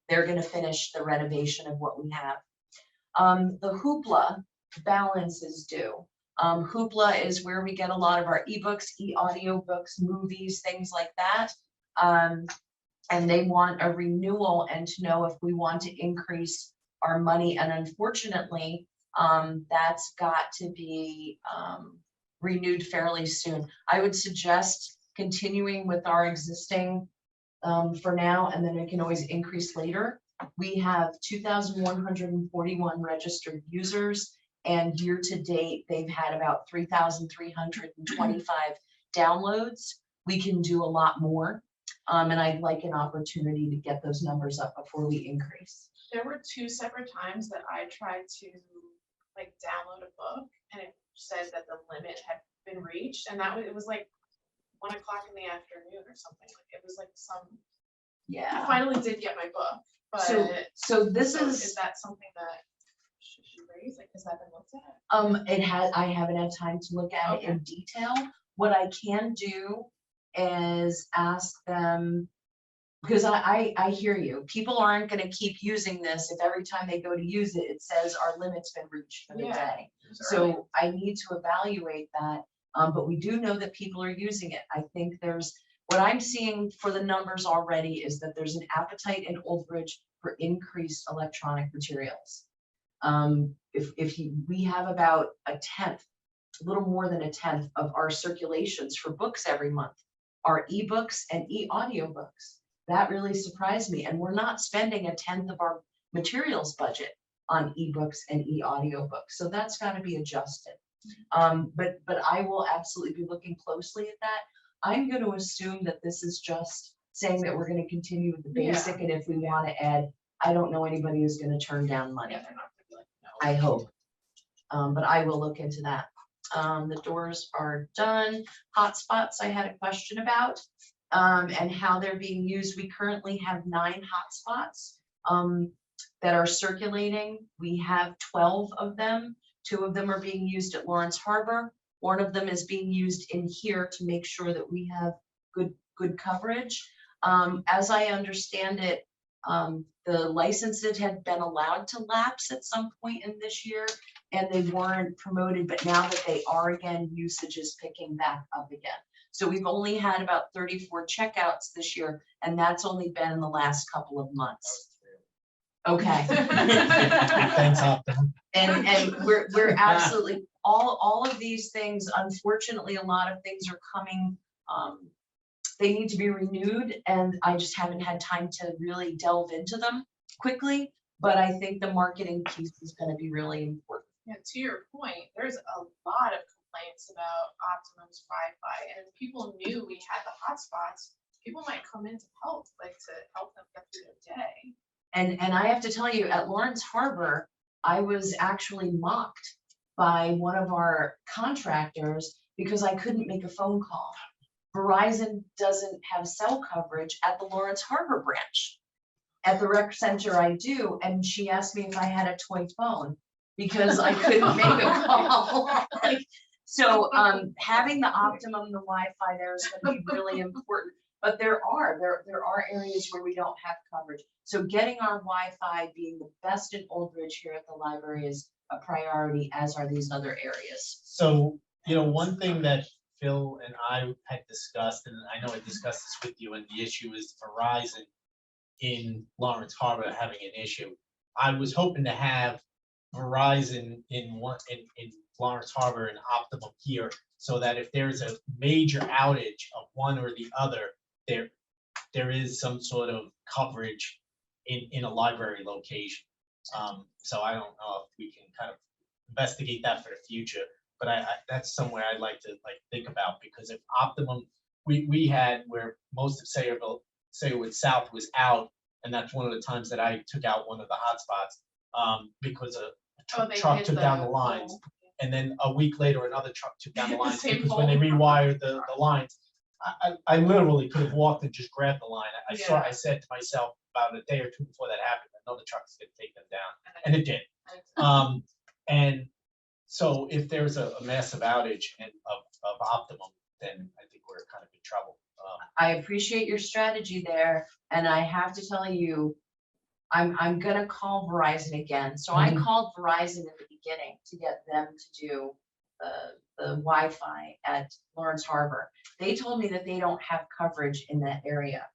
they're gonna finish the renovation of what we have. The Hoopla balance is due. Hoopla is where we get a lot of our ebooks, e-audio books, movies, things like that. And they want a renewal and to know if we want to increase our money. And unfortunately, that's got to be renewed fairly soon. I would suggest continuing with our existing for now, and then it can always increase later. We have 2,141 registered users, and year to date, they've had about 3,325 downloads. We can do a lot more. And I'd like an opportunity to get those numbers up before we increase. There were 2 separate times that I tried to like download a book, and it said that the limit had been reached, and it was like 1 o'clock in the afternoon or something. Like it was like some. I finally did get my book, but So this is is that something that should she raise it? Has that been looked at? I haven't had time to look at it in detail. What I can do is ask them, because I hear you. People aren't gonna keep using this if every time they go to use it, it says our limit's been reached for the Yeah. day. It's early. So I need to evaluate that, but we do know that people are using it. I think what I'm seeing for the numbers already is that there's an appetite in Old Bridge for increased electronic materials. We have about a little more than a tenth of our circulations for books every month are ebooks and e-audiobooks. That really surprised me. And we're not spending a tenth of our materials budget on ebooks and e-audiobooks. So that's got to be adjusted. But I will absolutely be looking closely at that. I'm going to assume that this is just saying that we're going to continue with the basic. And if we want to add, I don't know anybody who's going to turn down money. Yeah, they're not gonna be like, no. I hope. But I will look into that. The doors are done. Hotspots, I had a question about, and how they're being used. We currently have 9 hotspots that are circulating. We have 12 of them. 2 of them are being used at Lawrence Harbor. 1 of them is being used in here to make sure that we have good coverage. As I understand it, the licenses had been allowed to lapse at some point in this year, and they weren't promoted, but now that they are again, usage is picking back up again. So we've only had about 34 checkouts this year, and that's only been in the last couple of months. Okay. Thanks, Optimum. And we're absolutely, all of these things, unfortunately, a lot of things are coming, they need to be renewed, and I just haven't had time to really delve into them quickly, but I think the marketing piece is gonna be really important. Yeah, to your point, there's a lot of complaints about Optimum's Wi-Fi, and if people knew we had the hotspots, people might come in to help them get through their day. And I have to tell you, at Lawrence Harbor, I was actually mocked by one of our contractors because I couldn't make a phone call. Verizon doesn't have cell coverage at the Lawrence Harbor branch. At the rec center I do, and she asked me if I had a toy phone because I couldn't make a call. So having the Optimum, the Wi-Fi there is going to be really important. But there are areas where we don't have coverage. So getting our Wi-Fi being the best in Old Bridge here at the library is a priority, as are these other areas. So, one thing that Phil and I had discussed, and I know I discussed this with you, and the issue is Verizon in Lawrence Harbor having an issue. I was hoping to have Verizon in Lawrence Harbor and Optimum here, so that if there's a major outage of one or the other, there is some sort of coverage in a library location. So I don't know if we can kind of investigate that for the future, but that's somewhere I'd like to think about, because if Optimum, we had where most of Sayreville South was out, and that's one of the times that I took out one of the hotspots because a truck took down the lines. And then a week later, another truck took down the lines because when they rewired the lines, I literally could have walked and just grabbed the line. I said to myself about a day or 2 before that happened, another truck's gonna take them down, and it did. And so if there's a massive outage of Optimum, then I think we're kind of in trouble. I appreciate your strategy there, and I have to tell you, I'm gonna call Verizon again. So I called Verizon at the beginning to get them to do the Wi-Fi at Lawrence Harbor. They told me that they don't have coverage in that area.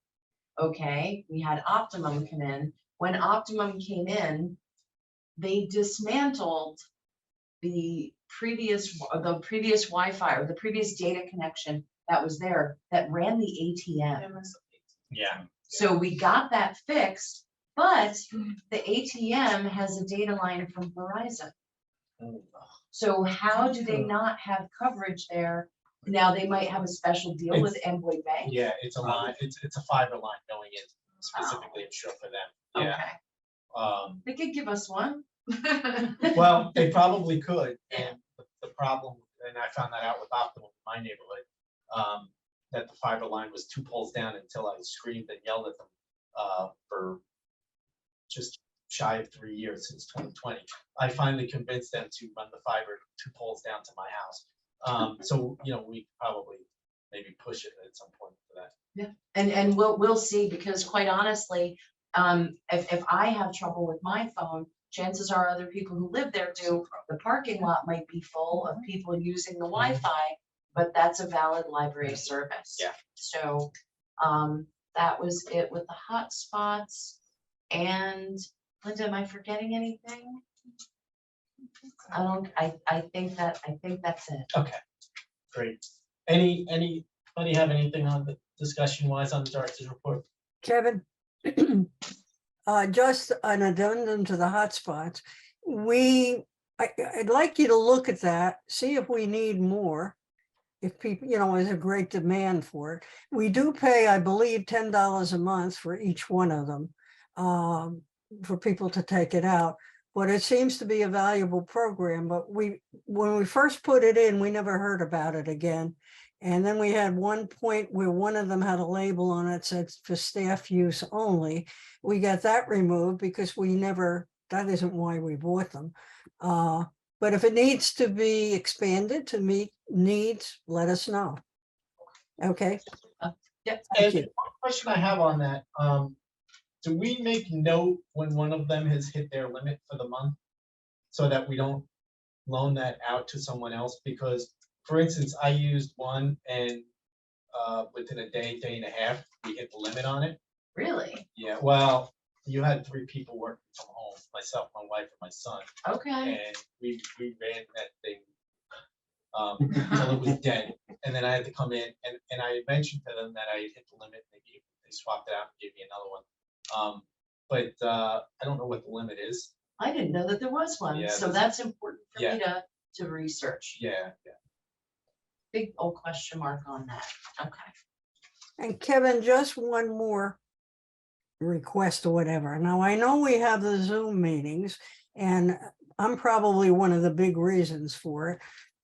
Okay, we had Optimum come in. When Optimum came in, they dismantled the previous Wi-Fi or the previous data connection that was there that ran the ATM. Yeah. So we got that fixed, but the ATM has a data line from Verizon. So how do they not have coverage there? Now they might have a special deal with Amboy Bank. Yeah, it's a line. It's a fiber line going in specifically, I'm sure, for them. Yeah. Okay. They could give us one. Well, they probably could. And the problem, and I found that out with Optimum in my neighborhood, that the fiber line was 2 poles down until I screamed and yelled at them for just shy of 3 years since 2020. I finally convinced them to run the fiber 2 poles down to my house. So, we probably maybe push it at some point for that. And we'll see, because quite honestly, if I have trouble with my phone, chances are other people who live there do. The parking lot might be full of people using the Wi-Fi, but that's a valid library service. Yeah. So, that was it with the hotspots. And Linda, am I forgetting anything? I think that's it. Okay, great. Anybody have anything on the discussion wise on the director's report? Kevin, just an addendum to the hotspots. I'd like you to look at that, see if we need more. If people, there's a great demand for it. We do pay, I believe, $10 a month for each one of them, for people to take it out. But it seems to be a valuable program, but when we first put it in, we never heard about it again. And then we had one point where one of them had a label on it, said for staff use only. We got that removed because that isn't why we bought them. But if it needs to be expanded to meet needs, let us know. Okay. Yep. Thank And you. one question I have on that, do we make note when one of them has hit their limit for the month so that we don't loan that out to someone else? Because, for instance, I used one and within a day and a half, we hit the limit on it. Really? Yeah, well, you had 3 people working from home, myself, my wife, and my son. Okay. And we ran that thing until it was dead. And then I had to come in and I mentioned to them that I had hit the limit. They swapped it out and gave me another one. But I don't know what the limit is. I didn't know that there was one, Yeah, so that's important for me to research. Yeah. Big old question mark on that. Okay. And Kevin, just one more request or whatever. Now, I know we have the Zoom meetings, and I'm probably one of the big reasons for it,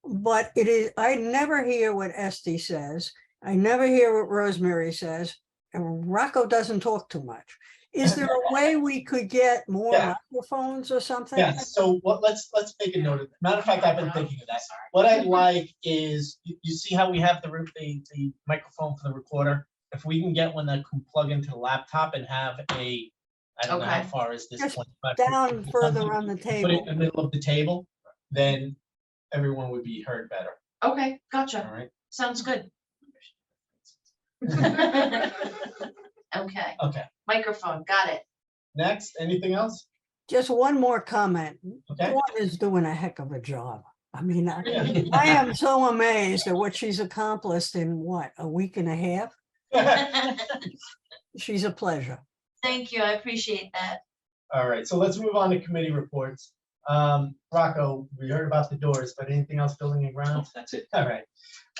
but I never hear what Esty says. I never hear what Rosemary says, and Rocco doesn't talk too much. Is there a way we could get more microphones or something? Yeah, so let's make a note of that. Matter of fact, I've been thinking of that. What I'd like is, you see how we have the microphone for the recorder? If we can get one that can plug into the laptop and have I don't know how far is this? Just 25 down feet, further on the put it table. in the middle of the table, then everyone would be heard better, Okay, gotcha. all right? Sounds good. Okay, Okay, microphone, got it. next, anything else? Just one more comment. Okay. Dawn is doing a heck of a job. I mean, Yeah. I am so amazed at what she's accomplished in a week and a half. She's a pleasure. Thank you, I appreciate that. All right, so let's move on to committee reports. Rocco, we heard about the doors, but anything else building and grounds? That's it. All right.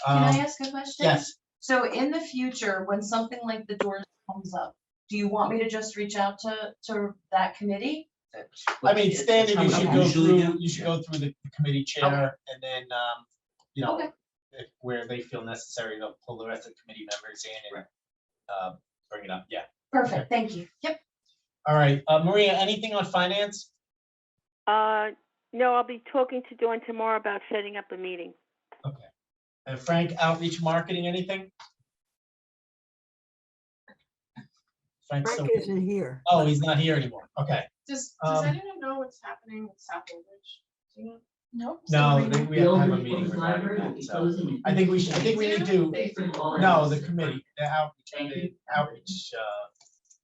Can I ask a question? Yes, So in the future, when something like the doors comes up, do you want me to just reach out to that committee? I mean, standard, you should go Usually, through, you should go through the committee chair and then, Okay. where they feel necessary, they'll pull the rest of the committee members in and bring it up, yeah. Perfect, thank you. Yep. All right, Maria, anything on finance? No, I'll be talking to Dawn tomorrow about setting up a meeting. Okay. And Frank, outreach marketing, anything? Frank's Frank still, isn't here. oh, he's not here anymore, okay. Does Um, anyone know what's happening with South Woodbridge? Do you know? Nope. No, we have to have a meeting regarding that, so I think we need to, no, the committee, the outreach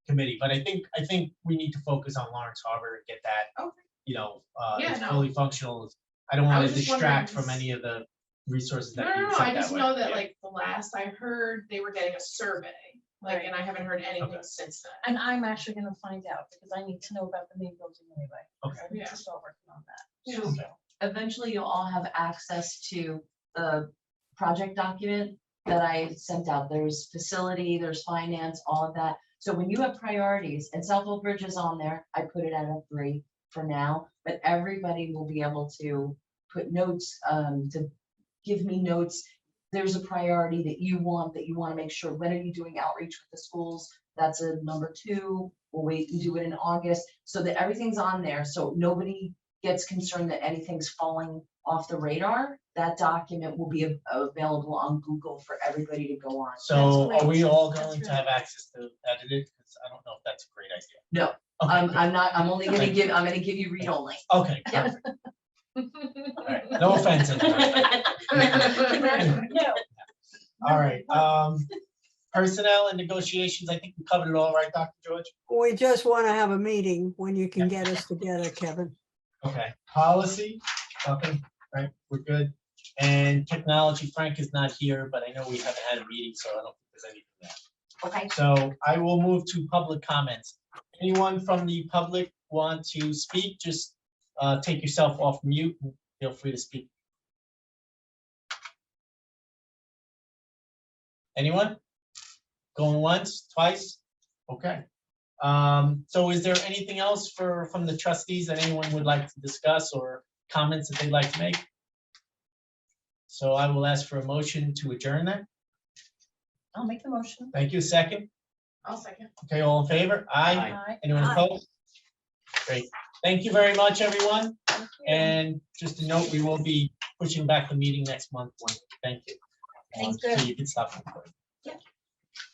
committee, but I think we need to focus on Lawrence Harbor and get that, Okay. Yeah, as no. fully functional. I don't I want was to just distract wondering- from any of the resources that. No, being no, sent I just that way. know that Yeah. like the last I heard, they were getting a survey, like, and I haven't heard anything Okay. since then. And I'm actually gonna find out because I need to know about the main building anyway. Okay. I need Yeah. to start working on that. Yeah. Okay. Eventually, you'll all have access to the project document that I sent out. There's facility, there's finance, all of that. So when you have priorities, and Southfield Bridge is on there, I put it at a 3 for now, but everybody will be able to put notes, to give me notes. There's a priority that you want to make sure, when are you doing outreach with the schools? That's a number 2. we'll wait and do it in August, so that everything's on there, so nobody gets concerned that anything's falling off the radar. That document will be available on Google for everybody to go on. So That's are we great. all That's going to really have good. access to edit it? Because I don't know if that's a great idea. No, Okay, I'm not, I'm only gonna Thank give, I'm gonna give you read only. okay, Yeah. perfect. All right, no offense. anyone. No. All right, personnel and negotiations, I think we covered it all, right, Dr. George? We just want to have a meeting when you can get us together, Kevin. Okay, policy, nothing, right, we're good. And technology, Frank is not here, but I know we haven't had a meeting, so I don't think there's anything there. Okay. So I will move to public comments. Anyone from the public want to speak? Just take yourself off mute and feel free to speak. Anyone? Going once, twice? Okay. So is there anything else from the trustees that anyone would like to discuss or comments that they'd like to make? So I will ask for a motion to adjourn then. I'll make the motion. Thank you. Second. I'll second. Okay, all in favor? Aye. Aye. Anyone Aye. opposed? Great. Thank you very much, everyone. Thank you. And just a note, we will be pushing back the meeting next month. Thank you. Thanks, So good. you can stop recording.